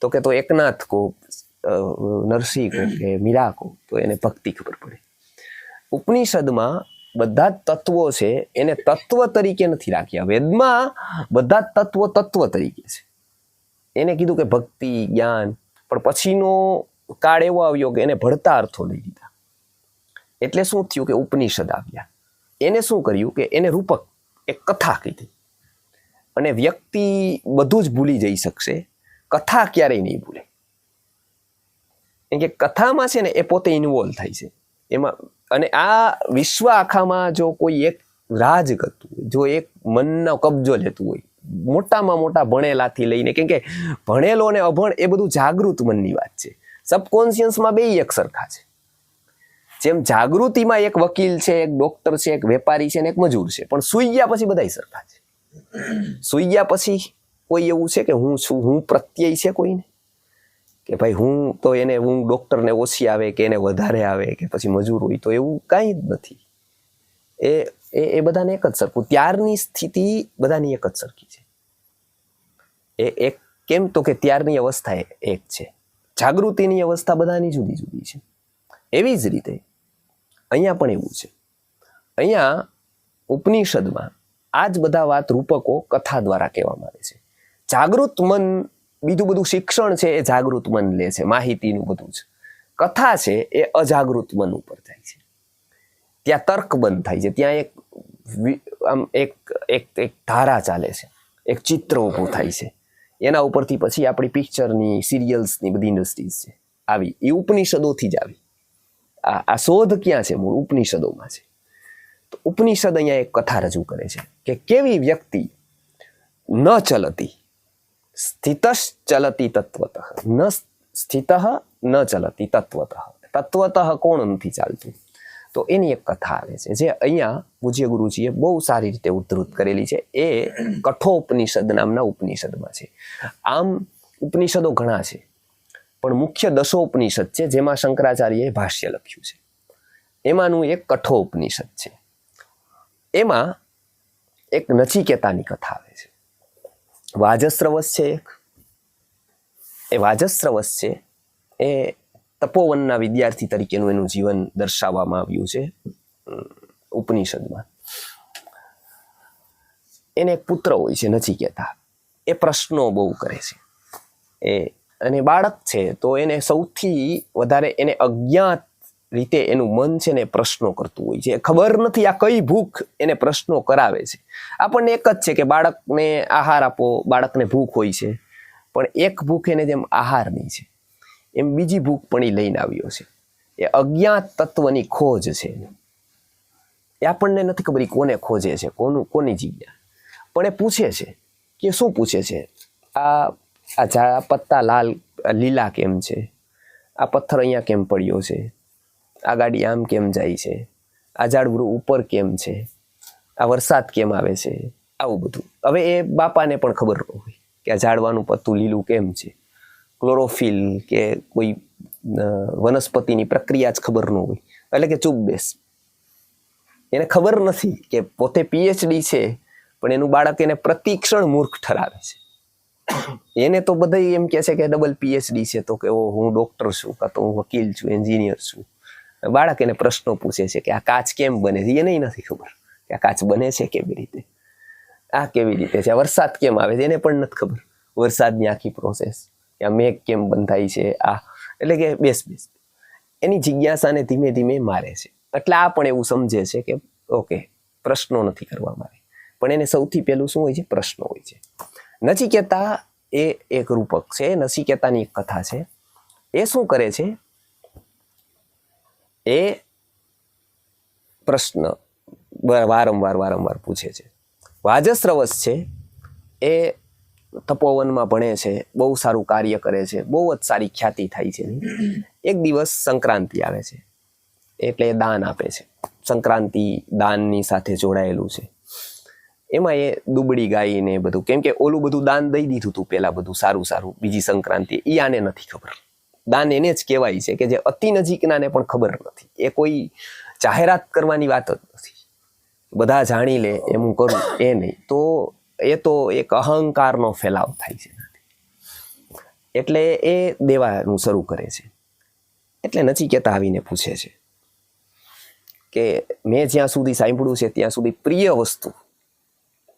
તો કે તો એકનાથ કહો, નરસિંહ કહો કે મીરા કહો, તો એને ભક્તિ ખબર પડે. ઉપનિષદમાં બધા જ તત્વો છે એને તત્વ તરીકે નથી રાખ્યા. વેદમાં બધા જ તત્વો તત્વ તરીકે છે. એને કીધું કે ભક્તિ, જ્ઞાન, પણ પછીનો કાળ એવો આવ્યો કે એને ભળતા અર્થો લઈ લીધા. એટલે શું થયું કે ઉપનિષદ આવ્યા. એને શું કર્યું કે એને રૂપક એક કથા કીધી, અને વ્યક્તિ બધું જ ભૂલી જઈ શકશે, કથા ક્યારેય નહીં ભૂલે. કેમ કે કથામાં છે ને એ પોતે ઇન્વોલ્વ થાય છે એમાં. અને આ વિશ્વ આખામાં જો કોઈ એક રાજ કરતું હોય, જો એક મનનો કબજો લેતું હોય, મોટામાં મોટા ભણેલાથી લઈને, કેમ કે ભણેલો અને અભણ એ બધું જાગૃત મનની વાત છે. સબકોન્શિયસમાં બે એક સરખા છે. જેમ જાગૃતિમાં એક વકીલ છે, એક ડોક્ટર છે, એક વેપારી છે ને એક મજૂર છે, પણ સુઈ ગયા પછી બધા સરખા છે. સુઈ ગયા પછી કોઈ એવું છે કે હું છું, હું પ્રત્યય છે કોઈને, કે ભાઈ હું તો એને હું ડોક્ટરને ઓછી આવે કે એને વધારે આવે કે પછી મજૂર હોય, તો એવું કાંઈ જ નથી. એ બધાને એક જ સરખું. ત્યારની સ્થિતિ બધાની એક જ સરખી છે. એ એક કેમ તો કે ત્યારની અવસ્થા એક છે, જાગૃતિની અવસ્થા બધાની જુદી જુદી છે. એવી જ રીતે અહીંયા પણ એવું છે. અહીંયા ઉપનિષદમાં આ જ બધા વાત રૂપકો કથા દ્વારા કહેવામાં આવે છે. જાગૃત મન, બીજું બધું શિક્ષણ છે એ જાગૃત મન લે છે, માહિતીનું બધું જ. કથા છે એ અજાગૃત મન ઉપર જાય છે. ત્યાં તર્ક બંધ થાય છે, ત્યાં એક ધારા ચાલે છે, એક ચિત્ર ઊભું થાય છે. એના ઉપરથી પછી આપણી પિક્ચરની, સિરિયલ્સની બધી ઇન્ડસ્ટ્રીઝ છે આવી, એ ઉપનિષદોથી જ આવી. આ શોધ ક્યાં છે? મૂળ ઉપનિષદોમાં છે. તો ઉપનિષદ અહીંયા એક કથા રજૂ કરે છે કે કેવી વ્યક્તિ ન ચલતી, સ્થિતશ ચલતી તત્વતઃ, ન સ્થિતઃ ન ચલતી તત્વતઃ. તત્વતઃ કોણ નથી ચાલતું? તો એની એક કથા આવે છે, જે અહીંયા પૂજ્ય ગુરુજીએ બહુ સારી રીતે ઉદ્ધૃત કરેલી છે. એ કઠોપનિષદ નામના ઉપનિષદમાં છે. આમ ઉપનિષદો ઘણા છે, પણ મુખ્ય દશોપનિષદ છે, જેમાં શંકરાચાર્યએ ભાષ્ય લખ્યું છે. એમાંનું એક કઠોપનિષદ છે. એમાં એક નચિકેતાની કથા આવે છે. વાજસ્રવસ છે એક. એ વાજસ્રવસ છે એ તપોવનના વિદ્યાર્થી તરીકેનું એનું જીવન દર્શાવવામાં આવ્યું છે ઉપનિષદમાં. એને એક પુત્ર હોય છે નચિકેતા. એ પ્રશ્નો બહુ કરે છે. અને બાળક છે તો એને સૌથી વધારે એને અજ્ઞાત રીતે એનું મન છે ને પ્રશ્નો કરતું હોય છે. ખબર નથી આ કઈ ભૂખ એને પ્રશ્નો કરાવે છે. આપણને એક જ છે કે બાળકને આહાર આપો, બાળકને ભૂખ હોય છે, પણ એક ભૂખ એને જેમ આહારની છે, એમ બીજી ભૂખ પણ એ લઈને આવ્યો છે. એ અજ્ઞાત તત્વની ખોજ છે. એ આપણને નથી ખબર કોને ખોજે છે, કોની જગ્યા. પણ એ પૂછે છે કે શું પૂછે છે? આ પત્તા લીલા કેમ છે? આ પથ્થર અહીંયા કેમ પડ્યો છે? આ ગાડી આમ કેમ જાય છે? આ ઝાડવું ઉપર કેમ છે? આ વરસાદ કેમ આવે છે? આવું બધું. હવે એ બાપાને પણ ખબર ન હોય કે આ ઝાડવાનું પત્તું લીલું કેમ છે. ક્લોરોફિલ કે કોઈ વનસ્પતિની પ્રક્રિયા જ ખબર ન હોય, એટલે કે ચૂપ બેસ. એને ખબર નથી કે પોતે પીએચડી છે, પણ એનું બાળક એને પ્રતિક્ષણ મૂર્ખ ઠરાવે છે. એને તો બધા એમ કે છે કે ડબલ પીએચડી છે, તો કે હું ડોક્ટર છું, કાં તો હું વકીલ છું, એન્જિનિયર છું. બાળક એને પ્રશ્નો પૂછે છે કે આ કાચ કેમ બને છે? એને નથી ખબર કે આ કાચ બને છે કેવી રીતે, આ કેવી રીતે છે, આ વરસાદ કેમ આવે છે એને પણ નથી ખબર. વરસાદની આખી પ્રોસેસ, આ મેઘ કેમ બંધાય છે, આ એટલે કે બેસ એની જિજ્ઞાસાને ધીમે ધીમે મારે છે. એટલે આ પણ એવું સમજે છે કે ઓકે, પ્રશ્નો નથી કરવા મારે, પણ એને સૌથી પહેલું શું હોય છે? પ્રશ્નો હોય છે. નચિકેતા એ એક રૂપક છે. નચિકેતાની એક કથા છે. એ શું કરે છે? એ પ્રશ્ન વારંવાર પૂછે છે. વાજસ્રવસ છે એ તપોવનમાં ભણે છે, બહુ સારું કાર્ય કરે છે, બહુ જ સારી ખ્યાતિ થાય છે. એક દિવસ સંક્રાંતિ આવે છે, એટલે એ દાન આપે છે. સંક્રાંતિ દાનની સાથે જોડાયેલું છે. એમાં એ દુબળી ગાય ને બધું, કેમ કે ઓલું બધું દાન દઈ દીધું હતું પેલા, બધું સારું બીજી સંક્રાંતિ. એ આને નથી ખબર. દાન એને જ કહેવાય છે કે જે અતિ નજીકનાને પણ ખબર નથી. એ કોઈ જાહેરાત કરવાની વાત જ નથી. બધા જાણી લે એમ હું કરું એ નહીં. તો એ તો એક અહંકારનો ફેલાવ થાય છે. એટલે એ દેવાનું શરૂ કરે છે. એટલે નચિકેતા આવીને પૂછે છે કે મેં જ્યાં સુધી સાંભળ્યું છે ત્યાં સુધી પ્રિય વસ્તુ,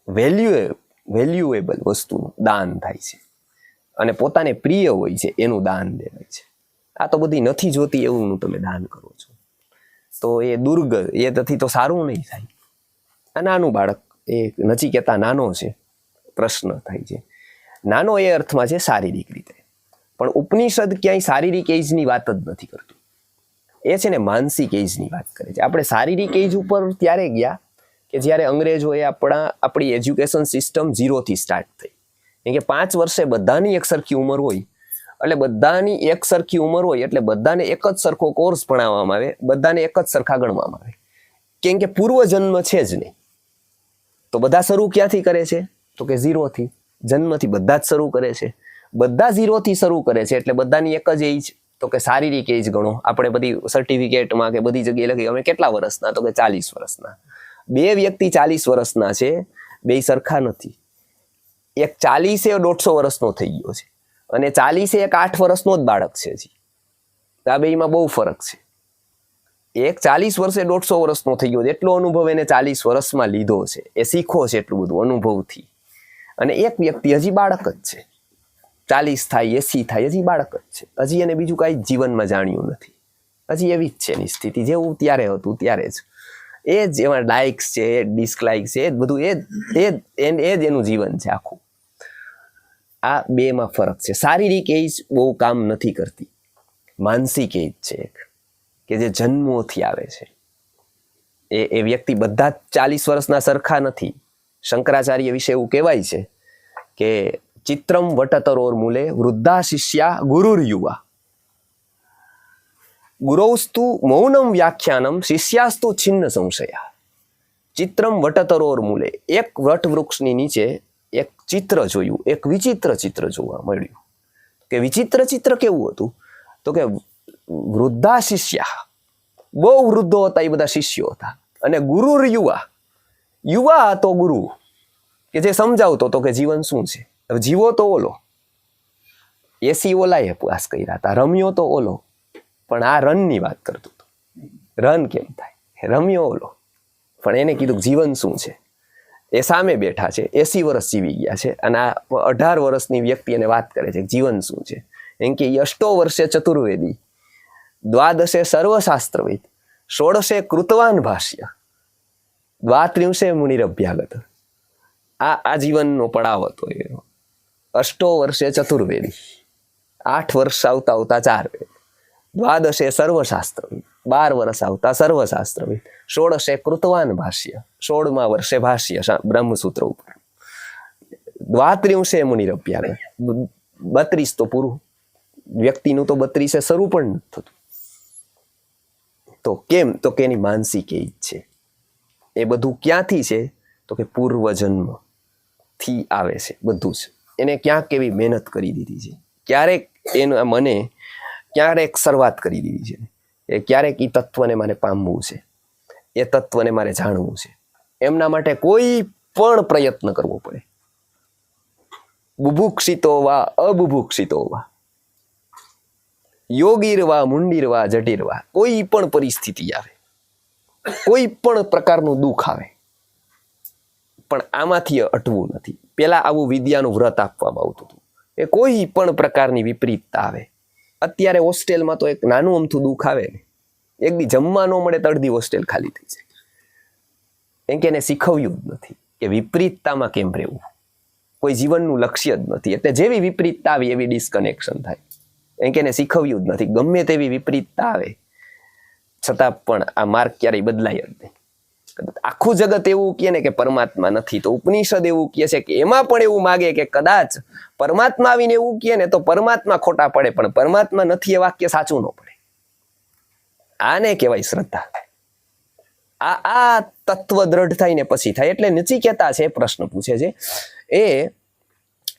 વેલ્યુએબલ વસ્તુનું દાન થાય છે. અને પોતાને પ્રિય હોય છે એનું દાન દેવાય છે. આ તો બધી નથી જોતી એવું તમે દાન કરો છો તો એ એથી તો સારું નહીં થાય. આ નાનું બાળક એ નચિકેતા નાનો છે, પ્રશ્ન થાય છે. નાનો એ અર્થમાં છે શારીરિક રીતે, પણ ઉપનિષદ ક્યાંય શારીરિક એજની વાત જ નથી કરતું. એ છે ને માનસિક એજની વાત કરે છે. આપણે શારીરિક એજ ઉપર ત્યારે ગયા કે જ્યારે અંગ્રેજોએ આપણી એજ્યુકેશન સિસ્ટમ 0થી સ્ટાર્ટ થઈ. કેમ કે 5 વર્ષે બધાની એક સરખી ઉંમર હોય, એટલે બધાની એક સરખી ઉંમર હોય એટલે બધાને એક જ સરખો કોર્સ ભણાવવામાં આવે, બધાને એક જ સરખા ગણવામાં આવે. કેમ કે પૂર્વજન્મ છે જ નહીં. તો બધા શરૂ ક્યાંથી કરે છે? તો કે 0થી. જન્મથી બધા જ શરૂ કરે છે. બધા 0થી શરૂ કરે છે એટલે બધાની એક જ એજ, તો કે શારીરિક એજ ગણો. આપણે બધી સર્ટિફિકેટમાં કે બધી જગ્યાએ લખી અમે કેટલા વર્ષના, તો કે 40 વર્ષના. બે વ્યક્તિ 40 વર્ષના છે, બે સરખા નથી. એક 40 એ 150 વર્ષનો થઈ ગયો છે અને 40 એક 8 વર્ષનો જ બાળક છે. આ બેમાં બહુ ફરક છે. એક 40 વર્ષે 150 વર્ષનો થઈ ગયો, એટલો અનુભવ એને 40 વર્ષમાં લીધો છે, એ શીખો છે એટલું બધું અનુભવથી. અને એક વ્યક્તિ હજી બાળક જ છે, 40 થાય 80 થાય હજી બાળક જ છે, હજી એને બીજું કાંઈ જીવનમાં જાણ્યું નથી, હજી એવી જ છે એની સ્થિતિ જેવું ત્યારે હતું ત્યારે જ. એ જ એમાં લાઇક્સ છે, ડિસલાઇક છે, એ બધું એ જ એનું જીવન છે આખું. આ બેમાં ફરક છે. શારીરિક એજ બહુ કામ નથી કરતી, માનસિક એજ છે એક, કે જે જન્મોથી આવે છે. એ વ્યક્તિ બધા 40 વર્ષના સરખા નથી. શંકરાચાર્ય વિશે એવું કહેવાય છે કે ચિત્રમ વટતરોર મૂલે વૃદ્ધા શિષ્યા ગુરુર યુવા, ગુરૌસ્તુ મૌનમ વ્યાખ્યાનમ શિષ્યાસ્તુ છિન્ન સંશયા. ચિત્રમ વટતરોર મૂલે, એક વટવૃક્ષની નીચે એક ચિત્ર જોયું, એક વિચિત્ર ચિત્ર જોવા મળ્યું. કે વિચિત્ર ચિત્ર કેવું હતું? તો કે વૃદ્ધા શિષ્યા, બહુ વૃદ્ધો હતા એ બધા શિષ્યો હતા, અને ગુરુર યુવા, યુવા હતો ગુરુ કે જે સમજાવતો તો કે જીવન શું છે. હવે જીવો તો ઓલો, એસી ઓલાએ પાસ કર્યા હતા, રમ્યો તો ઓલો, પણ આ રનની વાત કરતો હતો. રન કેમ થાય? રમ્યો ઓલો, પણ એને કીધું જીવન શું છે. એ સામે બેઠા છે, 80 વર્ષ જીવી ગયા છે, અને આ 18 વર્ષની વ્યક્તિ એને વાત કરે છે જીવન શું છે. એમ કે 8 વર્ષે ચતુર્વેદી, દ્વાદશે સર્વશાસ્ત્રવિદ, ષોડશે કૃતવાન ભાષ્ય, દ્વાત્રિંશે મુનિરભ્યાગત. આ જીવનનો પડાવ હતો એનો. 8 વર્ષે ચતુર્વેદી, 8 વર્ષ આવતા 4 વેદ, દ્વાદશે સર્વશાસ્ત્રવિદ, 12 વર્ષ આવતા સર્વશાસ્ત્રવિદ, ષોડશે કૃતવાન ભાષ્ય, 16મા વર્ષે ભાષ્ય બ્રહ્મસૂત્ર ઉપર, દ્વાત્રિંશે મુનિરભ્યાગત, 32 તો પૂરું. વ્યક્તિનું તો 32 શરૂ પણ નથી થતું. તો કેમ? તો કે એની માનસિક એજ છે. એ બધું ક્યાંથી છે? તો કે પૂર્વજન્મ થી આવે છે બધું જ. એને ક્યાંક એવી મહેનત કરી દીધી છે, ક્યારેક એના મને ક્યારેક શરૂઆત કરી દીધી છે, એ ક્યારેક એ તત્વને મારે પામવું છે, એ તત્વને મારે જાણવું છે. એમના માટે કોઈ પણ પ્રયત્ન કરવો પડે. બુભુક્ષિતો વા અબુભુક્ષિતો વા, યોગીરવા મુંડીરવા જટીરવા, કોઈ પણ પરિસ્થિતિ આવે, કોઈ પણ પ્રકારનું દુઃખ આવે, પણ આમાંથી અટવું નથી. પેલા આવું વિદ્યાનું વ્રત આપવામાં આવતું હતું. એ કોઈ પણ પ્રકારની વિપરીતતા આવે. અત્યારે હોસ્ટેલમાં તો એક નાનું અમથું દુઃખ આવે ને, એક દી જમવા ન મળે તો અડધી હોસ્ટેલ ખાલી થઈ જાય. એમ કે એને શીખવ્યું જ નથી કે વિપરીતતામાં કેમ રહેવું. કોઈ જીવનનું લક્ષ્ય જ નથી, એટલે જેવી વિપરીતતા આવી એવી ડિસ્કનેક્શન થાય. એમ કે એને શીખવ્યું જ નથી. ગમે તેવી વિપરીતતા આવે છતાં પણ આ માર્ગ ક્યારેય બદલાય જ નહીં. આખું જગત એવું કહે ને કે પરમાત્મા નથી, તો ઉપનિષદ એવું કહે છે કે એમાં પણ એવું માગે કે કદાચ પરમાત્મા આવીને એવું કહે ને તો પરમાત્મા ખોટા પડે, પણ પરમાત્મા નથી એ વાક્ય સાચું ન પડે. આને કહેવાય શ્રદ્ધા. આ તત્વ દ્રઢ થાય ને પછી થાય. એટલે નચિકેતા છે, પ્રશ્ન પૂછે છે, એ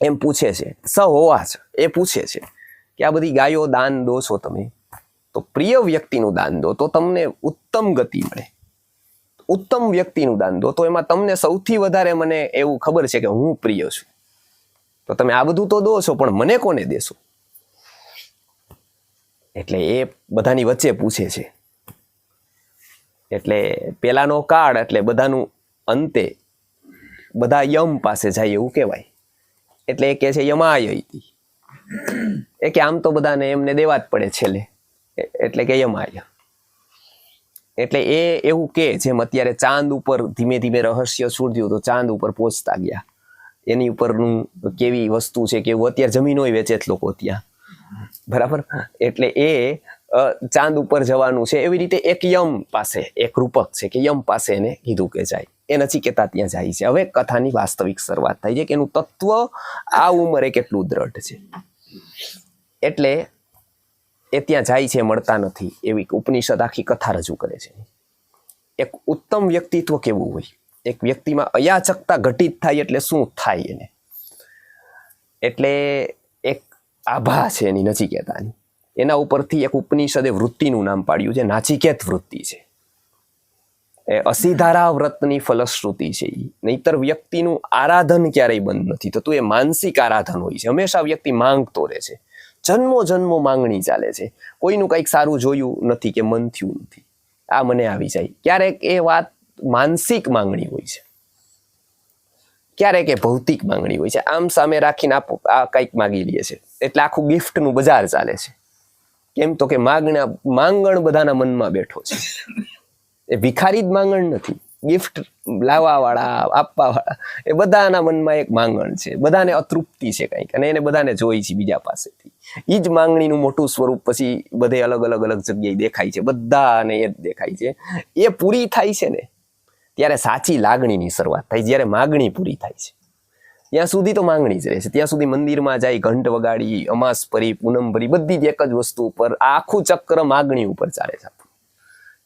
એમ પૂછે છે, સહોવાચ એ પૂછે છે કે આ બધી ગાયો દાન દો છો તમે, તો પ્રિય વ્યક્તિનું દાન દો તો તમને ઉત્તમ ગતિ મળે. ઉત્તમ વ્યક્તિનું દાન દો તો એમાં તમને સૌથી વધારે મને એવું ખબર છે કે હું પ્રિય છું. તો તમે આ બધું તો દો છો, પણ મને કોને દેશો? એટલે એ બધાની વચ્ચે પૂછે છે. એટલે પેલાનો કાળ એટલે બધાનું અંતે બધા યમ પાસે જાય એવું કહેવાય. એટલે એ કહે છે યમાયતિ, એ કે આમ તો બધાને એમને દેવા જ પડે છેલ્લે, એટલે કે યમાય. એટલે એ એવું કે જેમ અત્યારે ચાંદ ઉપર ધીમે ધીમે રહસ્ય શોધ્યું તો ચાંદ ઉપર પહોંચતા ગયા, એની ઉપરનું કેવી વસ્તુ છે કેવું અત્યારે જમીનોય વેચે જ લોકો ત્યાં, બરાબર. એટલે એ ચાંદ ઉપર જવાનું છે. એવી રીતે એક યમ પાસે એક રૂપક છે કે યમ પાસે એને કીધું કે જાય, એ નચિકેતા ત્યાં જાય છે. હવે કથાની વાસ્તવિક શરૂઆત થાય છે કે એનું તત્વ આ ઉંમરે કેટલું દ્રઢ છે. એટલે એ ત્યાં જાય છે, મળતા નથી, એવી ઉપનિષદ આખી કથા રજૂ કરે છે. એક ઉત્તમ વ્યક્તિત્વ કેવું હોય, એક વ્યક્તિમાં અયાચકતા ઘટિત થાય એટલે શું થાય એને, એટલે એક આભા છે એની નચિકેતાની. એના ઉપરથી એક ઉપનિષદે વૃત્તિનું નામ પાડ્યું છે, નાચિકેત વૃત્તિ છે. એ અસીધારા વ્રતની ફલશ્રુતિ છે. નહીતર વ્યક્તિનું આરાધન ક્યારેય બંધ નથી થતું, એ માનસિક આરાધન હોય છે. હંમેશા વ્યક્તિ માંગતો રહે છે, જન્મો જન્મો માંગણી ચાલે છે. કોઈનું કંઈક સારું જોયું નથી કે મન થયું નથી, આ મને આવી જાય. ક્યારેક એ વાત માનસિક માંગણી હોય છે, ક્યારેક એ ભૌતિક માંગણી હોય છે. આમ સામે રાખીને આ કંઈક માગી લે છે, એટલે આખું ગિફ્ટનું બજાર ચાલે છે. કેમ તો કે માંગણ બધાના મનમાં બેઠો છે. એ ભિખારી જ માંગણ નથી, ગિફ્ટ લાવવા વાળા, આપવા વાળા, એ બધાના મનમાં એક માંગણ છે. બધાને અતૃપ્તિ છે કંઈક, અને એને બધાને જોઈ છે બીજા પાસેથી. એ જ માંગણીનું મોટું સ્વરૂપ પછી બધે અલગ અલગ અલગ જગ્યાએ દેખાય છે, બધાને એ જ દેખાય છે. એ પૂરી થાય છે ને ત્યારે સાચી લાગણીની શરૂઆત થાય. જ્યારે માગણી પૂરી થાય છે ત્યાં સુધી તો માંગણી જ રહે છે. ત્યાં સુધી મંદિરમાં જાય, ઘંટ વગાડી, અમાસ ભરી, પૂનમ ભરી, બધી જ એક જ વસ્તુ ઉપર, આખું ચક્ર માગણી ઉપર ચાલે છે.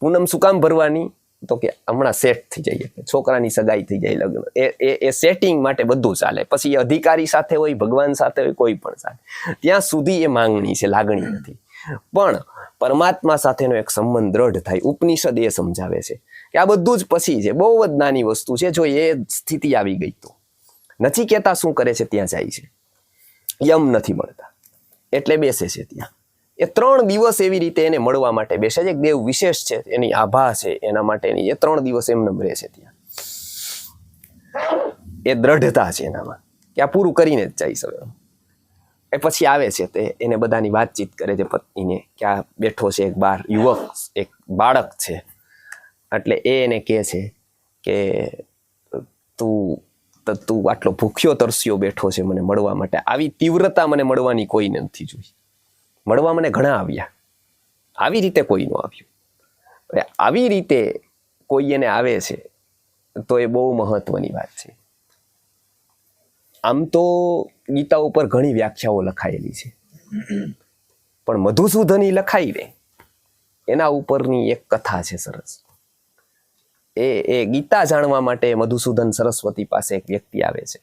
પૂનમ શું કામ ભરવાની? તો કે હમણાં સેટ થઈ જાય, છોકરાની સગાઈ થઈ જાય, લગ્ન, એ સેટિંગ માટે બધું ચાલે. પછી એ અધિકારી સાથે હોય, ભગવાન સાથે હોય, કોઈ પણ સાથે, ત્યાં સુધી એ માંગણી છે, લાગણી નથી. પણ પરમાત્મા સાથેનો એક સંબંધ દ્રઢ થાય. ઉપનિષદ એ સમજાવે છે કે આ બધું જ પછી છે, બહુ જ નાની વસ્તુ છે. જો એ સ્થિતિ આવી ગઈ તો નચિકેતા શું કરે છે? ત્યાં જાય છે, યમ નથી મળતા એટલે બેસે છે ત્યાં. એ 3 દિવસ એવી રીતે એને મળવા માટે બેસે છે. એક દેવ વિશેષ છે, એની આભા છે એના માટેની. એ 3 દિવસ એમને રહે છે ત્યાં. એ દ્રઢતા છે એનામાં કે આ પૂરું કરીને જ જઈશ હવે. એ પછી આવે છે તે એને બધાની વાતચીત કરે છે પત્નીને કે આ બેઠો છે એક બાર યુવક, એક બાળક છે. એટલે એ એને કહે છે કે તું આટલો ભૂખ્યો તરસ્યો બેઠો છે મને મળવા માટે. આવી તીવ્રતા મને મળવાની કોઈને નથી જોઈ. મળવા મને ઘણા આવ્યા, આવી રીતે કોઈ ન આવ્યું. આવી રીતે કોઈ એને આવે છે તો એ બહુ મહત્વની વાત છે. આમ તો ગીતા ઉપર ઘણી વ્યાખ્યાઓ લખાયેલી છે, પણ મધુસૂદની લખાઈ ને એના ઉપરની એક કથા છે સરસ. એ ગીતા જાણવા માટે મધુસૂદન સરસ્વતી પાસે એક વ્યક્તિ આવે છે.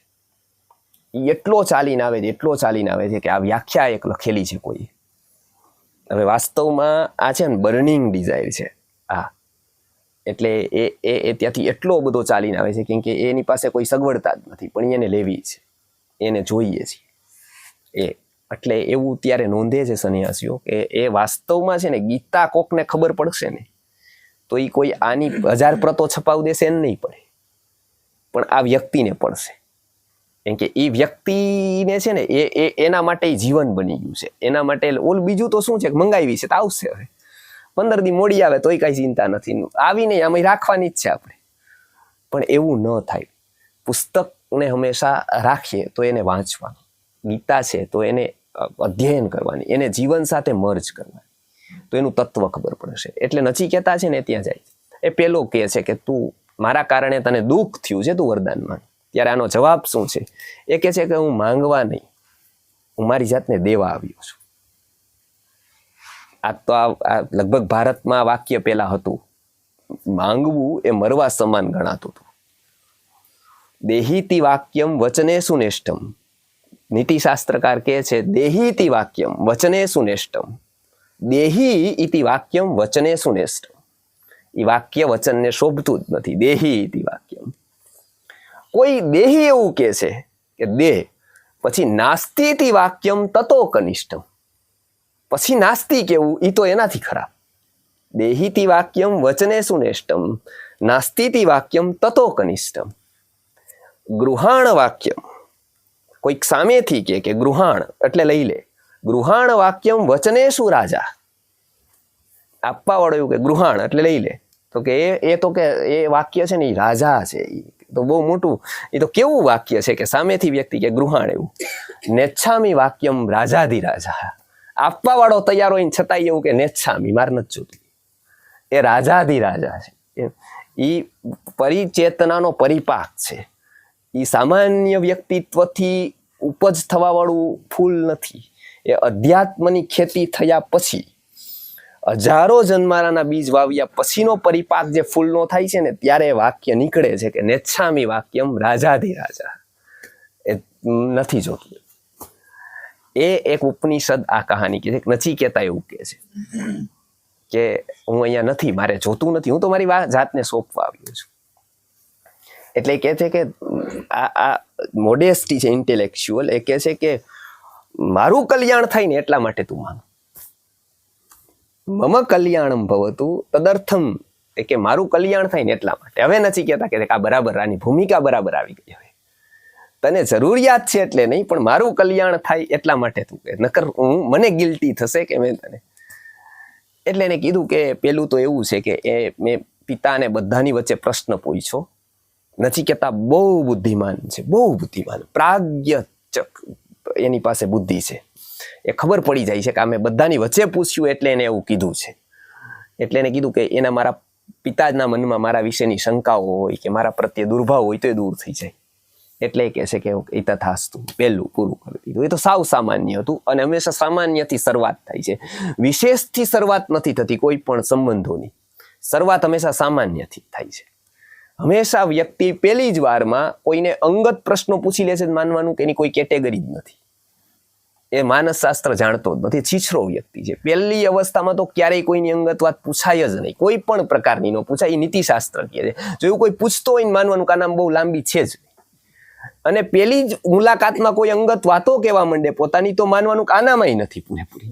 એ એટલો ચાલીને આવે છે કે આ વ્યાખ્યા એક લખેલી છે કોઈ. હવે વાસ્તવમાં આ છે ને બર્નિંગ ડિઝાયર છે આ. એટલે એ ત્યાંથી એટલો બધો ચાલીને આવે છે કેમ કે એની પાસે કોઈ સગવડતા જ નથી, પણ એને લેવી છે, એને જોઈએ છે એ. એટલે એવું ત્યારે નોંધે છે સન્યાસીઓ કે એ વાસ્તવમાં છે ને ગીતા કોકને ખબર પડશે ને તો એ કોઈ આની 1000 પ્રતો છપાવી દેશે એને નહીં પડે, પણ આ વ્યક્તિને પડશે. કેમ કે એ વ્યક્તિને છે ને એના માટે જીવન બની ગયું છે. એના માટે ઓલ બીજું તો શું છે, મંગાવી છે તો આવશે. હવે 15 દી મોડી આવે તોય કાંઈ ચિંતા નથી, આવીને આમાં રાખવાની જ છે આપણે. પણ એવું ન થાય. પુસ્તકને હંમેશા રાખીએ તો એને વાંચવાનું. ગીતા છે તો એને અધ્યયન કરવાની, એને જીવન સાથે મર્જ કરવાની, તો એનું તત્વ ખબર પડશે. એટલે નચિકેતા છે ને ત્યાં જાય. એ પેલો કહે છે કે તું મારા કારણે તને દુઃખ થયું છે, તું વરદાન માંગ. ત્યારે આનો જવાબ શું છે? એ કહે છે કે હું માંગવા નહીં, હું મારી જાતને દેવા આવ્યો છું. આ તો આ લગભગ ભારતમાં વાક્ય પેલા હતું, માંગવું એ મરવા સમાન ગણાતું હતું. દેહીતિ વાક્યમ વચને સુનેષ્ટમ. નીતિશાસ્ત્રકાર કહે છે દેહીતિ વાક્યમ વચને સુનેષ્ટમ. દેહી ઇતિ વાક્યમ વચને સુનેષ્ટમ. એ વાક્ય વચનને શોભતું જ નથી. દેહી ઇતિ વાક્યમ. કોઈ દેહી એવું કહે છે કે દેહ, પછી નાસ્તિતિ વાક્યમ તતો કનિષ્ઠમ. પછી નાસ્તિક કેવું એ તો એનાથી ખરાબ. દેહીતિ વાક્યમ વચને સુનેષ્ટમ, નાસ્તિતિ વાક્યમ તતો કનિષ્ઠમ. ગૃહાણ વાક્યમ કોઈક સામેથી કે ગૃહાણ એટલે લઈ લે, ગૃહાણ વાક્યમ વચનેશુ રાજા, આપવા વાળો એવું કે ગૃહાણ એટલે લઈ લે, તો કે એ તો કે એ વાક્ય છે ને એ રાજા છે, તો બહુ મોટું, એ તો કેવું વાક્ય છે કે સામેથી વ્યક્તિ કે ગૃહાણ એવું, નેચ્છામી વાક્યમ રાજાધિ રાજા, આપવા વાળો તૈયાર હોય છતાં એવું કે નેચ્છામી માર નથી જોતું, એ રાજાધિ રાજા છે, એ પરિચેતનાનો પરિપાક છે, એ સામાન્ય વ્યક્તિત્વથી ઉપજ થવા વાળું ફૂલ નથી, એ અધ્યાત્મની ખેતી થયા પછી હજારો જન્મારાના બીજ વાવ્યા પછીનો પરિપાક જે ફૂલનો થાય છે ને ત્યારે વાક્ય નીકળે છે કે નેચ્છામી વાક્યમ રાજાધિ રાજા, એ નથી જોતું. એ એક ઉપનિષદ આ કહાની કે નચિકેતા એવું કહે છે કે હું અહીંયા નથી, મારે જોતું નથી, હું તો મારી જાતને સોંપવા આવ્યો છું. એટલે કહે છે કે આ મોડેસ્ટી છે ઇન્ટેલેક્ચ્યુઅલ, એ કહે છે કે મારું કલ્યાણ થાય ને એટલા માટે તું માંગ, મમ કલ્યાણમ ભવતુ તદર્થમ, એ કે મારું કલ્યાણ થાય ને એટલા માટે. હવે નથી કહેતા કે આ બરાબર, આની ભૂમિકા બરાબર આવી ગઈ, હવે તને જરૂરિયાત છે એટલે નહીં, પણ મારું કલ્યાણ થાય એટલા માટે તું કે, નકર મને ગિલ્ટી થશે કે મેં તને. એટલે એને કીધું કે પેલું તો એવું છે કે એ મેં પિતાને બધાની વચ્ચે પ્રશ્ન પૂછ્યો. નચિકેતા બહુ બુદ્ધિમાન છે, બહુ બુદ્ધિમાન, પ્રાજ્ઞચક, એની પાસે બુદ્ધિ છે, એ ખબર પડી જાય છે કે અમે બધાની વચ્ચે પૂછ્યું એટલે એને એવું કીધું છે. એટલે એને કીધું કે એના મારા પિતાના મનમાં મારા વિશેની શંકાઓ હોય કે મારા પ્રત્યે દુર્ભાવ હોય તો એ દૂર થઈ જાય. એટલે એ કહે છે કે એ તથાસ્તુ, પહેલું પૂરું કરી દીધું. એ તો સાવ સામાન્ય હતું, અને હંમેશા સામાન્યથી શરૂઆત થાય છે, વિશેષથી શરૂઆત નથી થતી. કોઈ પણ સંબંધોની શરૂઆત હંમેશા સામાન્યથી થાય છે. હંમેશા વ્યક્તિ પહેલી જ વારમાં કોઈને અંગત પ્રશ્નો પૂછી લે છે, માનવાનું કે એની કોઈ કેટેગરી જ નથી, એ માનસશાસ્ત્ર જાણતો જ નથી, છીછરો વ્યક્તિ છે. પહેલી અવસ્થામાં તો ક્યારેય કોઈની અંગત વાત પૂછાય જ નહીં, કોઈ પણ પ્રકારની ન પૂછાય. એ નીતિશાસ્ત્ર કહે છે, જો એવું કોઈ પૂછતો હોય ને માનવાનું કે આ નામ બહુ લાંબી છે જ, અને પેલી જ મુલાકાતમાં કોઈ અંગત વાતો કહેવા માંડે પોતાની, તો માનવાનું કે આનામાંય નથી પૂરેપૂરી.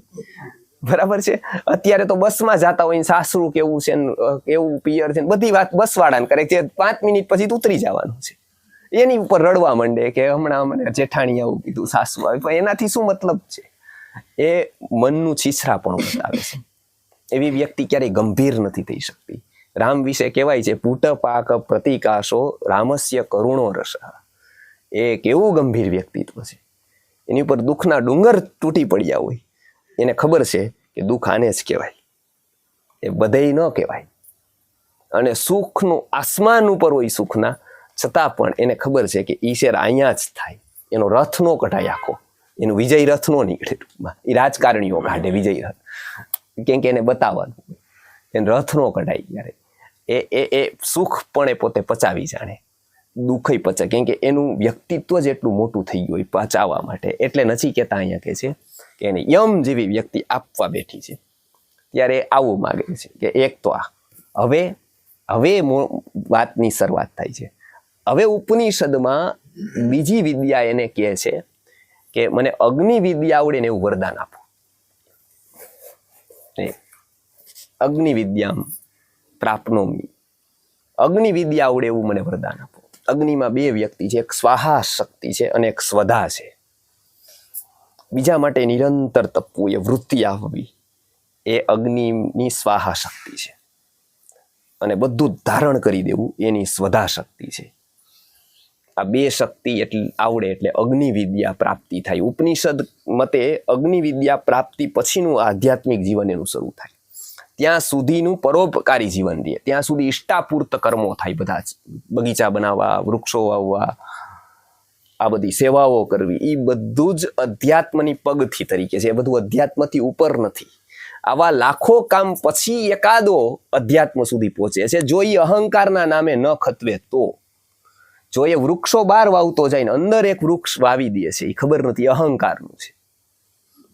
બરાબર છે. અત્યારે તો બસમાં જતા હોય, સાસરું કેવું છે, કેવું પિયર છે, બધી વાત બસવાળાને કરે છે, 5 મિનિટ પછી ઉતરી જવાનું છે, એની ઉપર રડવા માંડે કે હમણાં મને જેઠાણી આવું કીધું, સાસુ આવી, પણ એનાથી શું મતલબ છે? એ મનનું છીછરાપણું બતાવે છે. એવી વ્યક્તિ ક્યારેય ગંભીર નથી થઈ શકતી. રામ વિશે કહેવાય છે, પૂટ પાક પ્રતિકાશો રામસ્ય કરુણો રસ. એ કેવું ગંભીર વ્યક્તિત્વ છે, એની ઉપર દુઃખના ડુંગર તૂટી પડ્યા હોય, એને ખબર છે કે દુઃખ આને જ કહેવાય, એ બધેય ન કહેવાય. અને સુખનું આસમાન ઉપર હોય સુખના, છતાં પણ એને ખબર છે કે ઈશ્વર અહીંયા જ થાય, એનો રથ નો કઢાય આખો, એનું વિજય રથ નો નીકળે ટૂંકમાં. એ રાજકારણીઓ કાઢે વિજય રથ, કેમ કે એને બતાવવાનું, એને રથ નો કઢાય ત્યારે એ સુખ પણ એ પોતે પચાવી જાણે, દુઃખય પચે, કેમ કે એનું વ્યક્તિત્વ જ એટલું મોટું થઈ ગયું પચાવવા માટે. એટલે નચિકેતા અહીંયા કહે છે કે એને યમ જેવી વ્યક્તિ આપવા બેઠી છે, ત્યારે આવું માગે છે કે એક તો આ હવે વાતની શરૂઆત થાય છે. હવે ઉપનિષદમાં બીજી વિદ્યા એને કહે છે કે મને અગ્નિ વિદ્યા આવડે ને એવું વરદાન આપો. અગ્નિ વિદ્યા પ્રાપ્નોમી, અગ્નિ વિદ્યા આવડે એવું મને વરદાન આપો. અગ્નિમાં 2 વ્યક્તિ છે, એક સ્વાહા શક્તિ છે અને એક સ્વધા છે. બીજા માટે નિરંતર તપવું, એ વૃત્તિ આવવી, એ અગ્નિની સ્વાહા શક્તિ છે, અને બધું ધારણ કરી દેવું એની સ્વધા શક્તિ છે. આ 2 શક્તિ એટલે આવડે એટલે અગ્નિ વિદ્યા પ્રાપ્તિ થાય. ઉપનિષદ મતે અગ્નિ વિદ્યા પ્રાપ્તિ પછીનું આધ્યાત્મિક જીવન એનું શરૂ થાય. ત્યાં સુધીનું પરોપકારી જીવન રહે, ત્યાં સુધી ઇષ્ટાપૂર્ત કર્મો થાય, બધા જ બગીચા બનાવવા, વૃક્ષો વાવવા, આ બધી સેવાઓ કરવી, એ બધું જ અધ્યાત્મની પગથી તરીકે છે. એ બધું અધ્યાત્મથી ઉપર નથી. આવા લાખો કામ પછી એકાદો અધ્યાત્મ સુધી પહોંચે છે, જો એ અહંકારના નામે ન ખતવે તો. જો એ વૃક્ષો બહાર વાવતો જાય ને અંદર એક વૃક્ષ વાવી દે છે, એ ખબર નથી અહંકારનું છે.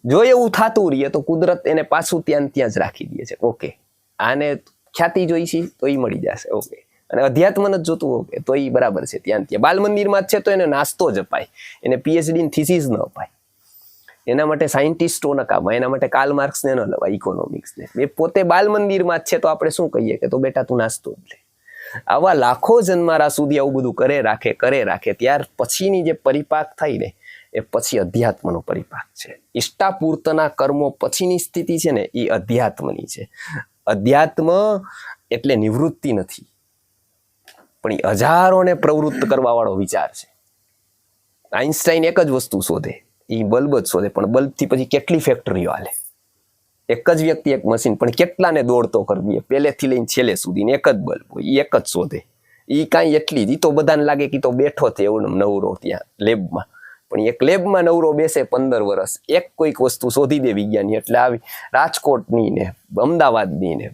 જો એવું થતું રહીએ તો કુદરત એને પાછું ત્યાં જ રાખી દે છે. ઓકે, આને ખ્યાતિ જોઈશી તો એ મળી જશે, ઓકે, અને અધ્યાત્મ જ જોતું, ઓકે, તો એ બરાબર છે, ત્યાં બાલ મંદિરમાં જ છે તો એને નાસ્તો જ અપાય, એને PhD થીસીસ ન અપાય, એના માટે સાયન્ટિસ્ટો ન કામ, એના માટે કાર્લ માર્ક્સને ન લવાય, ઇકોનોમિક્સને. એ પોતે બાલ મંદિરમાં જ છે તો આપણે શું કહીએ કે તો બેટા તું નાસ્તો જ લે. આવા લાખો જન્મારા સુધી આવું બધું કરે રાખે, ત્યાર પછીની જે પરિપાક થાય ને એ પછી અધ્યાત્મનો પરિપાક છે. ઈષ્ટાપૂર્તના કર્મો પછીની સ્થિતિ છે ને એ અધ્યાત્મની છે. અધ્યાત્મ એટલે નિવૃત્તિ નથી, પણ એ હજારોને પ્રવૃત્ત કરવા વાળો વિચાર છે. આઈન્સ્ટાઈન એક જ વસ્તુ શોધે, એ બલ્બ જ શોધે, પણ બલ્બથી પછી કેટલી ફેક્ટરીઓ હાલે. એક જ વ્યક્તિ એક મશીન, પણ કેટલાને દોડતો કરી દે, પહેલેથી લઈને છેલ્લે સુધી એક જ બલ્બ હોય, એ એક જ શોધે. એ કાંઈ એટલી જ, એ તો બધાને લાગે કે તો બેઠો છે એવો નવરો ત્યાં લેબમાં, પણ એક લેબમાં નવરો બેસે 15 વર્ષ, એક કોઈક વસ્તુ શોધી દે વિજ્ઞાની, એટલે આવી રાજકોટની ને અમદાવાદની ને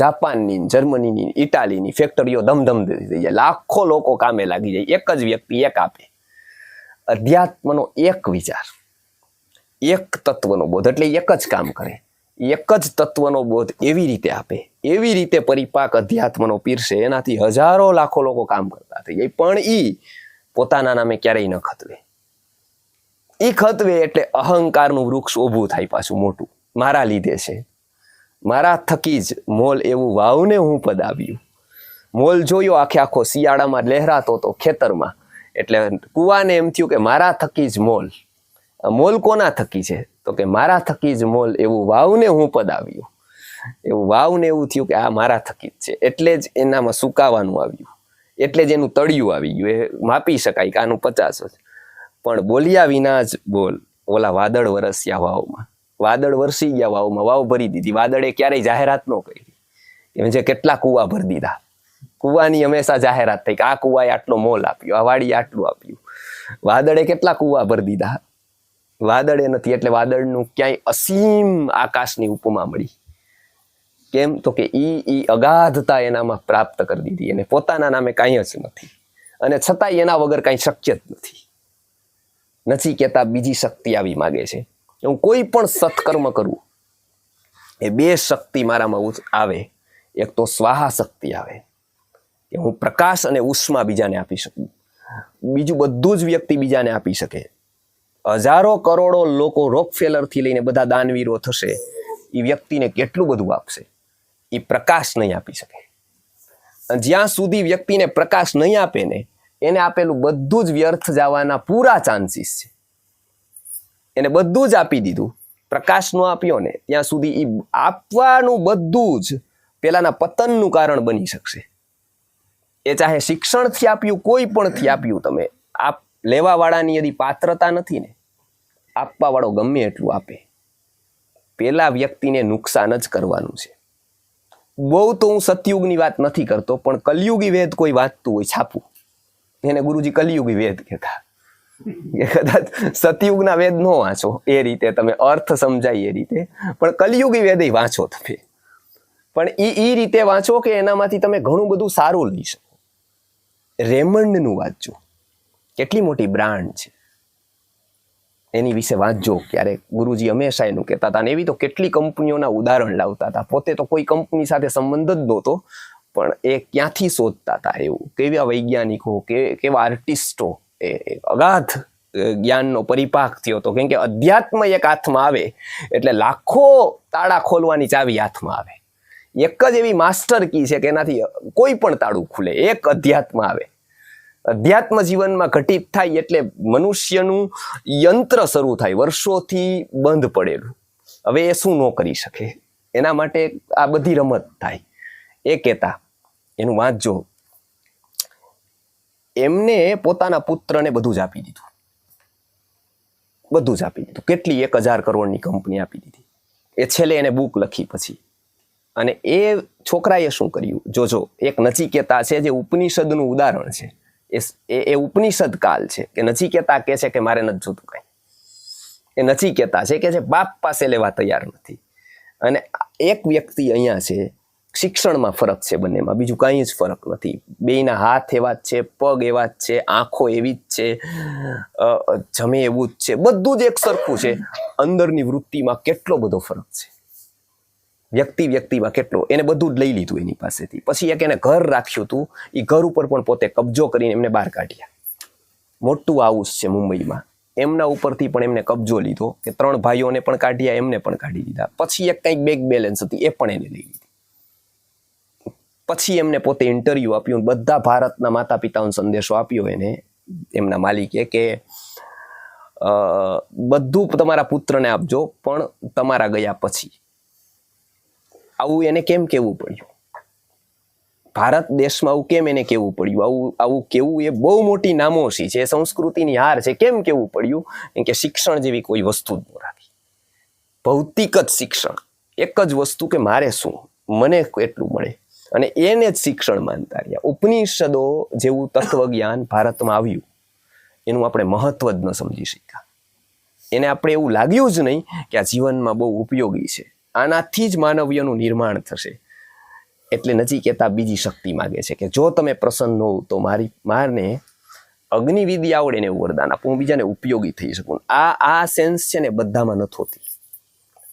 જાપાનની, જર્મનીની, ઇટાલીની ફેક્ટરીઓ ધમધમ થઈ જાય, લાખો લોકો કામે લાગી જાય, એક જ વ્યક્તિ એક આપે. અધ્યાત્મનો એક વિચાર, એક તત્વનો બોધ, એટલે એક જ કામ કરે, એક જ તત્વનો બોધ એવી રીતે આપે, એવી રીતે પરિપાક અધ્યાત્મનો પીરસે, એનાથી હજારો લાખો લોકો કામ કરતા થઈ જાય, પણ એ પોતાના નામે ક્યારેય ન ખતવે. એ ખતવે એટલે અહંકારનું વૃક્ષ ઊભું થાય પાછું મોટું, મારા લીધે છે, મારા થકી જ મોલ એવું વાવને હું પદાવ્યું. મોલ જોયો આખે આખો શિયાળામાં લહેરાતો હતો ખેતરમાં, એટલે કુવાને એમ થયું કે મારા થકી જ મોલ. મોલ કોના થકી છે? તો કે મારા થકી જ મોલ એવું વાવને હું પદાવ્યું. એવું વાવને એવું થયું કે આ મારા થકી જ છે, એટલે જ એનામાં સુકાવાનું આવ્યું, એટલે જ એનું તળિયું આવી ગયું. એ માપી શકાય કે આનું 50 જ, પણ બોલ્યા વિના જ બોલ. ઓલા વાદળ વરસ્યા વાવમાં, વાદળ વરસી ગયા વાવમાં, વાવ ભરી દીધી. વાદળે ક્યારેય જાહેરાત ન કરી એમ જે કેટલા કુવા ભરી દીધા. કુવાની હંમેશા જાહેરાત થઈ કે આ કુવાએ આટલો મોલ આપ્યો, આ વાડીએ આટલું આપ્યું. વાદળે કેટલા કુવા ભરી દીધા, વાદળે નથી. એટલે વાદળનું ક્યાંય અસીમ આકાશની ઉપમા મળી. કેમ? તો કે ઈ અગાધતા એનામાં પ્રાપ્ત કરી દીધી, એને પોતાના નામે કાંઈ જ નથી, અને છતાંય એના વગર કાંઈ શક્ય જ નથી. નચિકેતા બીજી શક્તિ આવી માગે છે, હું કોઈ પણ સત્કર્મ કરું, એ 2 શક્તિ મારામાં આવે. એક તો સ્વાહા શક્તિ આવે, કે હું પ્રકાશ અને ઉષ્મા બીજાને આપી શકું. બીજું બધું જ વ્યક્તિ બીજાને આપી શકે. હજારો કરોડો લોકો રોકફેલરથી લઈને બધા દાનવીરો થશે, એ વ્યક્તિને કેટલું બધું આપશે, એ પ્રકાશ નહીં આપી શકે. જ્યાં સુધી વ્યક્તિને પ્રકાશ નહીં આપે ને, એને આપેલું બધું જ વ્યર્થ જવાના પૂરા ચાન્સીસ છે. એને બધું જ આપી દીધું, પ્રકાશ નો આપ્યો ને, ત્યાં સુધી એ આપવાનું બધું જ પેલાના પતનનું કારણ બની શકશે. એ ચાહે શિક્ષણથી આપ્યું, કોઈ પણથી આપ્યું, તમે આપ લેવા વાળાની યદી પાત્રતા નથી ને, આપવા વાળો ગમે એટલું આપે, પેલા વ્યક્તિને નુકસાન જ કરવાનું છે. બહુ તો હું સતયુગની વાત નથી કરતો, પણ કલયુગી વેદ કોઈ વાંચતું હોય છાપું, એને ગુરુજી કલયુગી વેદ કહેતા. કદાચ સતયુગના વેદ ન વાંચો એ રીતે, તમે અર્થ સમજાય એ રીતે, પણ કલયુગી વેદ વાંચો તમે, પણ એ રીતે વાંચો કે એનામાંથી તમે ઘણું બધું સારું લઈ શકો. રેમંડનું વાંચજો, કેટલી મોટી બ્રાન્ડ છે, એની વિશે વાંચજો. ક્યારેક ગુરુજી હંમેશા એનું કહેતા હતા, અને એવી તો કેટલી કંપનીઓના ઉદાહરણ લાવતા હતા. પોતે તો કોઈ કંપની સાથે સંબંધ જ નહોતો, પણ એ ક્યાંથી શોધતા હતા એવું, કેવા વૈજ્ઞાનિકો, કેવા આર્ટિસ્ટો, એ અગાધ જ્ઞાનનો પરિપાક થયો હતો. કેમ કે અધ્યાત્મ એક હાથમાં આવે એટલે લાખો તાળા ખોલવાની ચાવી હાથમાં આવે. એક જ એવી માસ્ટર કી છે કે એનાથી કોઈ પણ તાળું ખુલે, એક અધ્યાત્મ આવે. અધ્યાત્મ જીવનમાં ઘટિત થાય એટલે મનુષ્યનું યંત્ર શરૂ થાય, વર્ષોથી બંધ પડેલું. હવે એ શું ન કરી શકે, એના માટે આ બધી રમત થાય. એ કહેતા, એનું વાંચજો, એમને પોતાના પુત્રને બધું જ આપી દીધું, બધું જ આપી દીધું. કેટલી 1000 કરોડની કંપની આપી દીધી. એ છેલ્લે એને બુક લખી પછી, અને એ છોકરાએ શું કર્યું જોજો. એક નચિકેતા છે જે ઉપનિષદનું ઉદાહરણ છે. એ ઉપનિષદ કાલ છે કે નચિકેતા કહે છે કે મારે નથી જોતું કાંઈ. એ નચિકેતા છે કે જે બાપ પાસે લેવા તૈયાર નથી. અને એક વ્યક્તિ અહીંયા છે, શિક્ષણમાં ફરક છે બંનેમાં, બીજું કાંઈ જ ફરક નથી. બેયના હાથ એવા જ છે, પગ એવા જ છે, આંખો એવી જ છે, જમે એવું જ છે, બધું જ એક સરખું છે. અંદરની વૃત્તિમાં કેટલો બધો ફરક છે, વ્યક્તિમાં કેટલો. એને બધું જ લઈ લીધું એની પાસેથી. પછી એક એને ઘર રાખ્યું હતું, એ ઘર ઉપર પણ પોતે કબજો કરીને એમને બહાર કાઢ્યા. મોટું હાઉસ છે મુંબઈમાં, એમના ઉપરથી પણ એમને કબજો લીધો, કે 3 ભાઈઓને પણ કાઢ્યા, એમને પણ કાઢી દીધા. પછી એક કંઈક બેંક બેલેન્સ હતી, એ પણ એને લઈ લીધી. પછી એમને પોતે ઇન્ટરવ્યુ આપ્યું, બધા ભારતના માતા પિતાઓને સંદેશો આપ્યો એને, એમના માલિકે, કે બધું તમારા પુત્રને આપજો, પણ તમારા ગયા પછી. આવું એને કેમ કહેવું પડ્યું? ભારત દેશમાં આવું કેમ એને કહેવું પડ્યું? આવું કેવું એ બહુ મોટી નામોશી છે, સંસ્કૃતિની હાર છે. કેમ કહેવું પડ્યું? કેમ કે શિક્ષણ જેવી કોઈ વસ્તુ જ ન રાખી. ભૌતિક જ શિક્ષણ, એક જ વસ્તુ કે મારે શું, મને એટલું મળે, અને એને જ શિક્ષણ માનતા રહ્યા. ઉપનિષદો જેવું તત્વજ્ઞાન ભારતમાં આવ્યું, એનું આપણે મહત્વ જ ન સમજી શક્યા. એને આપણે એવું લાગ્યું જ નહીં કે આ જીવનમાં બહુ ઉપયોગી છે, આનાથી જ માનવીયનું નિર્માણ થશે. એટલે નચિકેતા બીજી શક્તિ માગે છે કે જો તમે પ્રસન્ન હોવ તો મારને અગ્નિવિદ્યા આવડે ને એવું વરદાન આપું, હું બીજાને ઉપયોગી થઈ શકું. આ સેન્સ છે ને બધામાં નથી હોતી.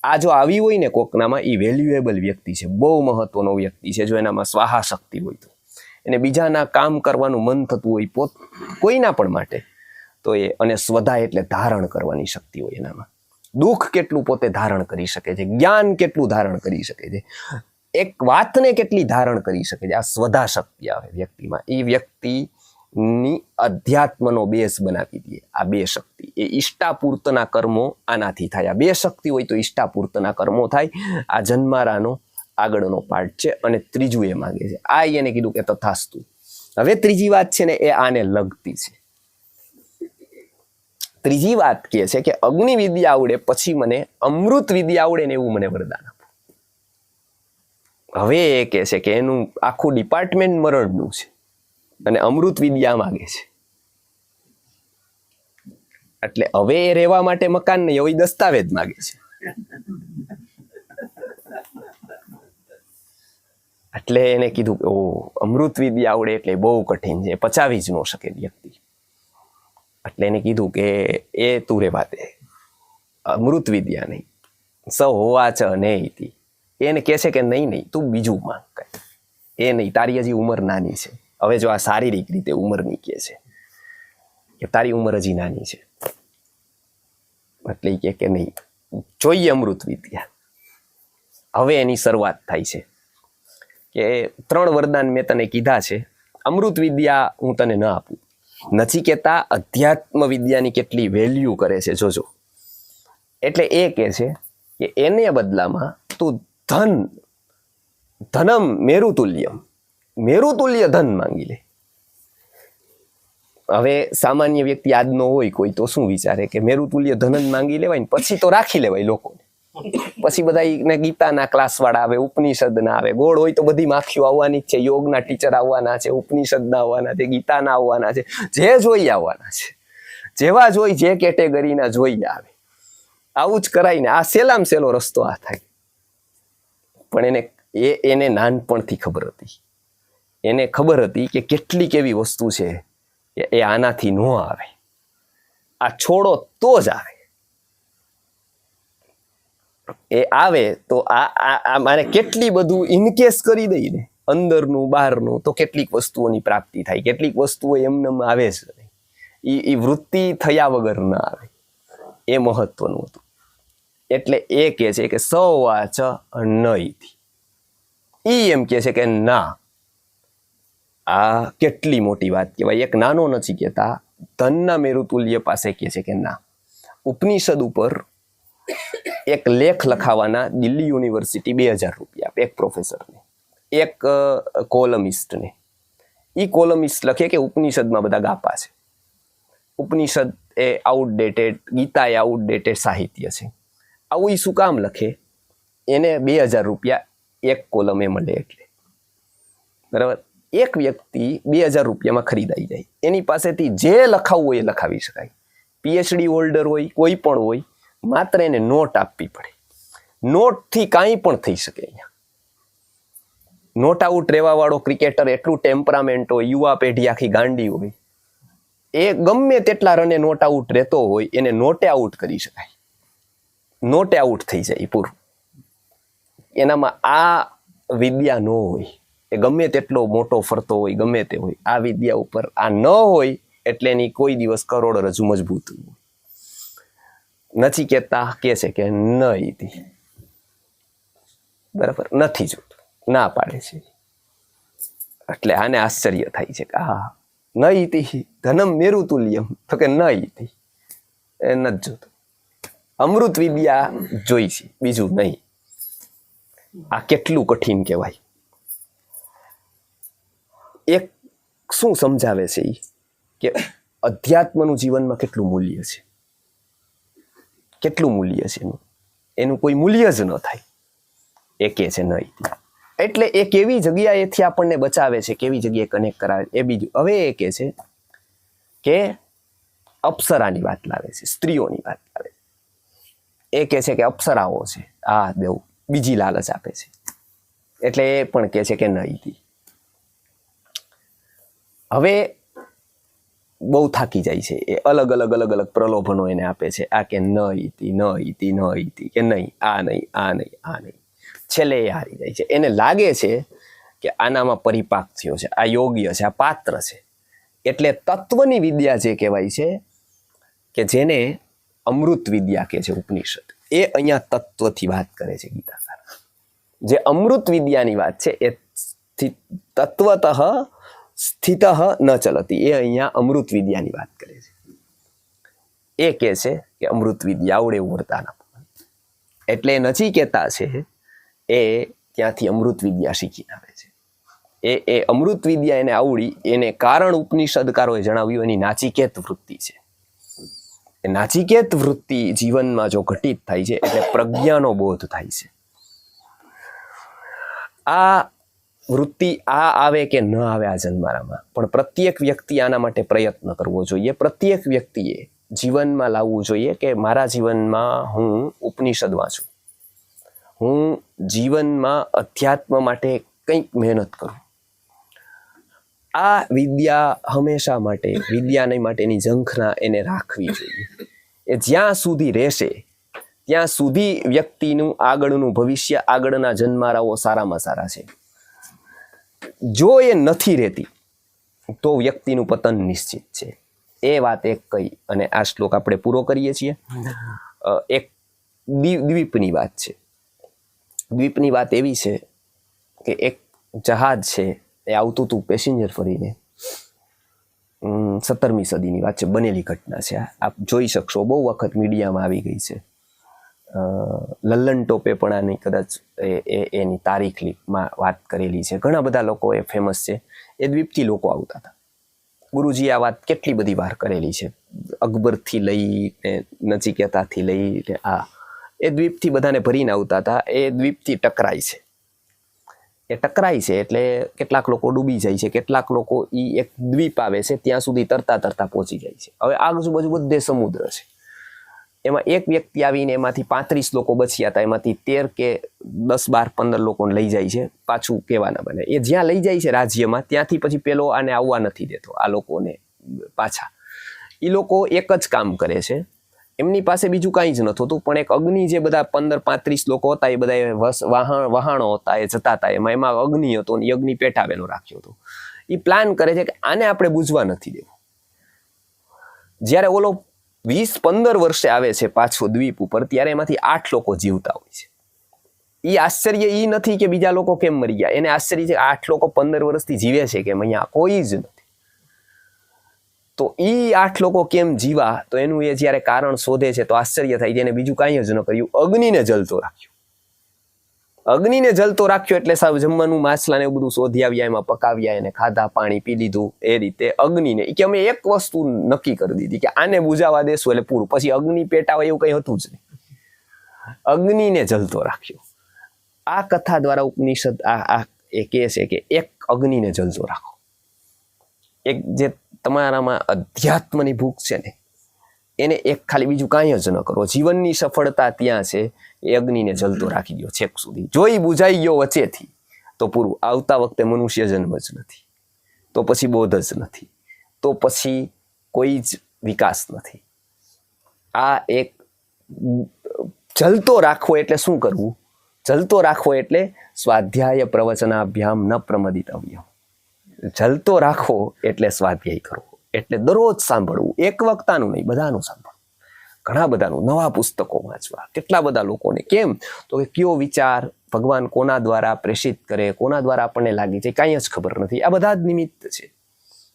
આ જો આવી હોય ને કોકનામાં, એ વેલ્યુએબલ વ્યક્તિ છે, બહુ મહત્વનો વ્યક્તિ છે. જો એનામાં સ્વાહા શક્તિ હોય તો, એને બીજાના કામ કરવાનું મન થતું હોય કોઈના પણ માટે, તો એ, અને સ્વધા એટલે ધારણ કરવાની શક્તિ હોય એનામાં. દુઃખ કેટલું પોતે ધારણ કરી શકે છે, જ્ઞાન કેટલું ધારણ કરી શકે છે, એક વાતને કેટલી ધારણ કરી શકે છે. આ સ્વધા શક્તિ આવે વ્યક્તિમાં. એ વ્યક્તિની અધ્યાત્મનો બેઝ બનાવી દે આ બે શક્તિ. એ ઈષ્ટાપૂર્તના કર્મો આનાથી થાય. આ બે શક્તિ હોય તો ઈષ્ટાપૂર્તના કર્મો થાય. આ જન્મારાનો આગળનો પાર્ટ છે. અને ત્રીજું એ માગે છે, આ એને કીધું કે તથાસ્તુ. હવે ત્રીજી વાત છે ને એ આને લગતી છે. ત્રીજી વાત કહે છે કે અગ્નિ વિદ્યા આવડે પછી મને અમૃત વિદ્યા આવડે ને એવું મને વરદાન આપો. હવે એ કહે છે કે એનું આખું ડિપાર્ટમેન્ટ મરણનું છે અને અમૃત વિદ્યા માગે છે. એટલે હવે એ રહેવા માટે મકાન નહીં, હવે દસ્તાવેજ માગે છે. એટલે એને કીધું કે ઓ, અમૃત વિદ્યા આવડે એટલે બહુ કઠિન છે, પચાવી જ ન શકે વ્યક્તિ. એટલે એને કીધું કે એ તું રેવા દે, અમૃત વિદ્યા નહીં, સ હોવા ચ નહીં. એને કહે છે કે નહીં તું બીજું માંગ કઈ, એ નહીં, તારી હજી ઉંમર નાની છે. હવે જો આ શારીરિક રીતે ઉંમરની કહે છે કે તારી ઉંમર હજી નાની છે, એટલે કે નહીં, જોઈએ અમૃત વિદ્યા. હવે એની શરૂઆત થાય છે કે 3 વરદાન મેં તને કીધા છે, અમૃત વિદ્યા હું તને ન આપું. નચિકેતા અધ્યાત્મ વિદ્યાની કેટલી વેલ્યુ કરે છે જોજો. એટલે એ કહે છે કે એને બદલામાં તું ધનમ મેરુતુલ્યમ, મેરુતુલ્ય ધન માંગી લે. હવે સામાન્ય વ્યક્તિ આજનો હોય કોઈ તો શું વિચારે કે મેરુતુલ્ય ધન જ માંગી લેવાય ને પછી તો રાખી લેવાય લોકોને. પછી બધા ગીતાના ક્લાસ વાળા આવે, ઉપનિષદના આવે. ગોળ હોય તો બધી માખીઓ આવવાની જ છે, યોગના ટીચર આવવાના છે, ઉપનિષદના આવવાના છે, ગીતાના આવવાના છે, જે જોઈ આવવાના છે. જેવા જોઈ, જે કેટેગરીના જોઈ આવે, આવું જ કરાય ને. આ સેલામ સેલો રસ્તો આ થાય. પણ એને નાનપણથી ખબર હતી. એને ખબર હતી કે કેટલીક એવી વસ્તુ છે કે એ આનાથી ન આવે, આ છોડો તો જ આવે. એ આવે તો આ મારે કેટલી બધું ઇનકેસ કરી દઈ ને, અંદરનું બહારનું, તો કેટલીક વસ્તુઓની પ્રાપ્તિ થાય. કેટલીક વસ્તુઓ એમને આવે જ નહીં, એ વૃત્તિ થયા વગર ન આવે. એ મહત્વનું હતું. એટલે એ કહે છે કે સવાચ નહીથી. ઈ એમ કહે છે કે ના, આ કેટલી મોટી વાત કહેવાય. એક નાનો નચિકેતા ધનના મેરુતુલ્ય પાસે કહે છે કે ના. ઉપનિષદ ઉપર એક લેખ લખાવાના દિલ્હી યુનિવર્સિટી 2000 રૂપિયા એક પ્રોફેસરને, એક કોલમિસ્ટને. ઈ કોલમિસ્ટ લખે કે ઉપનિષદમાં બધા ગાપા છે, ઉપનિષદ એ આઉટડેટેડ, ગીતા એ આઉટડેટેડ સાહિત્ય છે. આવું ઈ શું કામ લખે? એને 2000 રૂપિયા એક કોલમે મળે. એટલે બરાબર, એક વ્યક્તિ 2000 રૂપિયામાં ખરીદાઈ જાય. એની પાસેથી જે લખાવવું હોય એ લખાવી શકાય. પીએચડી હોલ્ડર હોય, કોઈ પણ હોય, માત્ર એને નોટ આપવી પડે. નોટથી કાંઈ પણ થઈ શકે. અહીંયા નોટ આઉટ રહેવા વાળો ક્રિકેટર એટલું ટેમ્પરામેન્ટ હોય, યુવા પેઢી આખી ગાંડી હોય, એ ગમે તેટલા રને નોટ આઉટ રહેતો હોય, એને નોટે આઉટ કરી શકાય. નોટે આઉટ થઈ જાય પૂરું. એનામાં આ વિદ્યા ન હોય. એ ગમે તેટલો મોટો ફરતો હોય, ગમે તે હોય, આ વિદ્યા ઉપર આ ન હોય એટલે એની કોઈ દિવસ કરોડરજ્જુ મજબૂત હોય. નચિકેતા કહે છે કે નહીં, બરાબર નથી જોતું, ના પાડે છે. એટલે આને આશ્ચર્ય થાય છે કે હા નહીં ધનમ મેરુતુલ્યમ, તો કે નહીં. એ નથી જોતો. અમૃત વિદ્યા જોઈશે, બીજું નહીં. આ કેટલું કઠિન કહેવાય. એક શું સમજાવે છે એ કે અધ્યાત્મનું જીવનમાં કેટલું મૂલ્ય છે, કેટલું મૂલ્ય છે એનું કોઈ મૂલ્ય જ ન થાય. એ કે છે નહીં. એટલે એ કેવી જગ્યાએથી આપણને બચાવે છે, કેવી જગ્યાએ કનેક્ટ કરાવે એ બીજું. હવે એ કે છે કે અપ્સરાની વાત લાવે છે, સ્ત્રીઓની વાત લાવે છે. એ કે છે કે અપ્સરાઓ છે આ દેવ બીજી લાલચ આપે છે. એટલે એ પણ કે છે કે નહીં. હવે બહુ થાકી જાય છે એ, અલગ અલગ પ્રલોભનો એને આપે છે. આ કે નહીં કે નહીં, આ નહીં. છેલ્લે એ હારી જાય છે. એને લાગે છે કે આનામાં પરિપાક થયો છે, આ યોગ્ય છે, આ પાત્ર છે. એટલે તત્વની વિદ્યા જે કહેવાય છે કે જેને અમૃત વિદ્યા કહે છે ઉપનિષદ, એ અહીંયા તત્વથી વાત કરે છે ગીતાકાર. જે અમૃત વિદ્યાની વાત છે એ તત્વતઃ સ્થિત ન ચલતી, એ અહીંયા અમૃત વિદ્યાની વાત કરે છે. એ કહે છે કે અમૃત વિદ્યા આવડે એવું વરદાન આપો. એટલે નચિકેતા છે એ ત્યાંથી અમૃત વિદ્યા શીખીને આવે છે. એ અમૃત વિદ્યા એને આવડી, એને કારણ ઉપનિષદકારોએ જણાવ્યું એની નાચિકેત વૃત્તિ છે. એ નાચિકેત વૃત્તિ જીવનમાં જો ઘટિત થાય છે એટલે પ્રજ્ઞાનો બોધ થાય છે. આ વૃત્તિ આવે કે ન આવે આ જન્મારામાં, પણ પ્રત્યેક વ્યક્તિ આના માટે પ્રયત્ન કરવો જોઈએ. પ્રત્યેક વ્યક્તિએ જીવનમાં લાવવું જોઈએ કે મારા જીવનમાં હું ઉપનિષદ વાંચું, હું જીવનમાં અધ્યાત્મ માટે કંઈક મહેનત કરું. આ વિદ્યા હંમેશા માટે, વિદ્યાને માટેની ઝંખના એને રાખવી જોઈએ. એ જ્યાં સુધી રહેશે ત્યાં સુધી વ્યક્તિનું આગળનું ભવિષ્ય, આગળના જન્મારાઓ સારામાં સારા છે. જો એ નથી રહેતી તો વ્યક્તિનું પતન નિશ્ચિત છે. એ વાત એક કહી અને આ શ્લોક આપણે પૂરો કરીએ છીએ. એક દ્વીપની વાત છે. દ્વીપની વાત એવી છે કે એક જહાજ છે એ આવતું હતું પેસેન્જર ફરીને. 17મી સદીની વાત છે, બનેલી ઘટના છે. આપ જોઈ શકશો, બહુ વખત મીડિયામાં આવી ગઈ છે. લલ્લન ટોપે પણ આની કદાચ એની તારીખમાં વાત કરેલી છે. ઘણા બધા લોકો એ ફેમસ છે. એ દ્વીપથી લોકો આવતા હતા. ગુરુજી આ વાત કેટલી બધી વાર કરેલી છે. અકબરથી લઈને નચિકેતાથી લઈને એ દ્વીપથી બધાને ભરીને આવતા હતા. એ દ્વીપથી ટકરાય છે. એ ટકરાય છે એટલે કેટલાક લોકો ડૂબી જાય છે, કેટલાક લોકો એક દ્વીપ આવે છે ત્યાં સુધી તરતા પહોંચી જાય છે. હવે આજુબાજુ બધે સમુદ્ર છે. એમાં એક વ્યક્તિ આવીને એમાંથી 35 લોકો બચ્યા હતા, એમાંથી 13 કે 10, 12, 15 લોકોને લઈ જાય છે. પાછું કહેવાના બને એ જ્યાં લઈ જાય છે રાજ્યમાં, ત્યાંથી પછી પેલો આને આવવા નથી દેતો, આ લોકોને પાછા. એ લોકો એક જ કામ કરે છે, એમની પાસે બીજું કાંઈ જ નહોતું, પણ એક અગ્નિ જે બધા 15-35 લોકો હતા એ બધા વહાણો હતા, એ જતા હતા, એમાં અગ્નિ હતો અને અગ્નિ પેટાવેલો રાખ્યો હતો. એ પ્લાન કરે છે કે આને આપણે બુઝવા નથી દેવું. જ્યારે ઓલો 20-15 વર્ષે આવે છે પાછો દ્વીપ ઉપર, ત્યારે એમાંથી 8 લોકો જીવતા હોય છે. એ આશ્ચર્ય એ નથી કે બીજા લોકો કેમ મરી ગયા, એને આશ્ચર્ય છે 8 લોકો 15 વર્ષથી જીવે છે કેમ, અહીંયા કોઈ જ નથી. તો એ 8 લોકો કેમ જીવા, તો એનું એ જ્યારે કારણ શોધે છે તો આશ્ચર્ય થાય છે. એને બીજું કાંઈ જ ન કર્યું, અગ્નિને જલતો રાખ્યો. અગ્નિને જલતો રાખ્યો એટલે સાવ જમવાનું, માછલાને એવું બધું શોધી આવ્યા, એમાં પકાવ્યા, એને ખાધા, પાણી પી લીધું. એ રીતે અગ્નિને કે અમે એક વસ્તુ નક્કી કરી દીધી કે આને બુઝાવા દેશું એટલે પૂરું, પછી અગ્નિ પેટાવા એવું કંઈ હતું જ નહીં. અગ્નિને જલતો રાખ્યો. આ કથા દ્વારા ઉપનિષદ એ કહે છે કે એક અગ્નિને જલતો રાખો. એક જે તમારામાં અધ્યાત્મની ભૂખ છે ને, એને એક ખાલી બીજું કાંઈ જ ન કરો. જીવનની સફળતા ત્યાં છે, એ અગ્નિને જલતો રાખી ગયો છેક સુધી. જો એ બુઝાઈ ગયો વચ્ચેથી તો પૂરું, આવતા વખતે મનુષ્ય જન્મ જ નથી, તો પછી બોધ જ નથી, તો પછી કોઈ જ વિકાસ નથી. આ એક જલતો રાખવો એટલે શું કરવું? જલતો રાખવો એટલે સ્વાધ્યાય પ્રવચનાભ્યામ ન પ્રમદિતવ્ય. જલતો રાખવો એટલે સ્વાધ્યાય કરવો, એટલે દરરોજ સાંભળવું, એક વક્તાનું નહીં, બધાનું સાંભળવું, ઘણા બધાનું, નવા પુસ્તકો વાંચવા. કેટલા બધા લોકોને કેમ તો કે કયો વિચાર ભગવાન કોના દ્વારા પ્રેષિત કરે, કોના દ્વારા આપણને લાગી જાય કાંઈ જ ખબર નથી. આ બધા જ નિમિત્ત છે.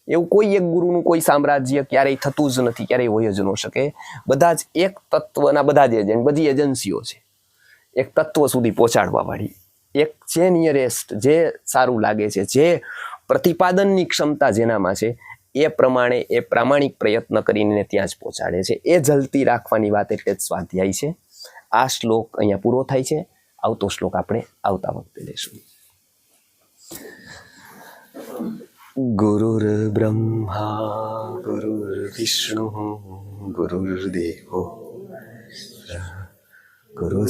એવું કોઈ એક ગુરુનું કોઈ સામ્રાજ્ય ક્યારેય થતું જ નથી, ક્યારેય હોય જ ન શકે. બધા જ એક તત્વના બધા જ એજન્ટ, બધી એજન્સીઓ છે એક તત્વ સુધી પહોંચાડવા વાળી. એક જે નિયરેસ્ટ, જે સારું લાગે છે, જે પ્રતિપાદનની ક્ષમતા જેનામાં છે એ પ્રમાણે એ પ્રામાણિક પ્રયત્ન કરીને ત્યાં જ પહોંચાડે છે. એ જલતી રાખવાની વાત એટલે જ સ્વાધ્યાય છે. આ શ્લોક અહીંયા પૂરો થાય છે. આવતો શ્લોક આપણે આવતા વખતે લઈશું. ગુરુર્બ્રહ્મા ગુરુર્વિષ્ણુ ગુરુર્દેવો ગુરુ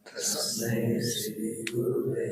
તસ્મૈ શ્રી ગુરુવે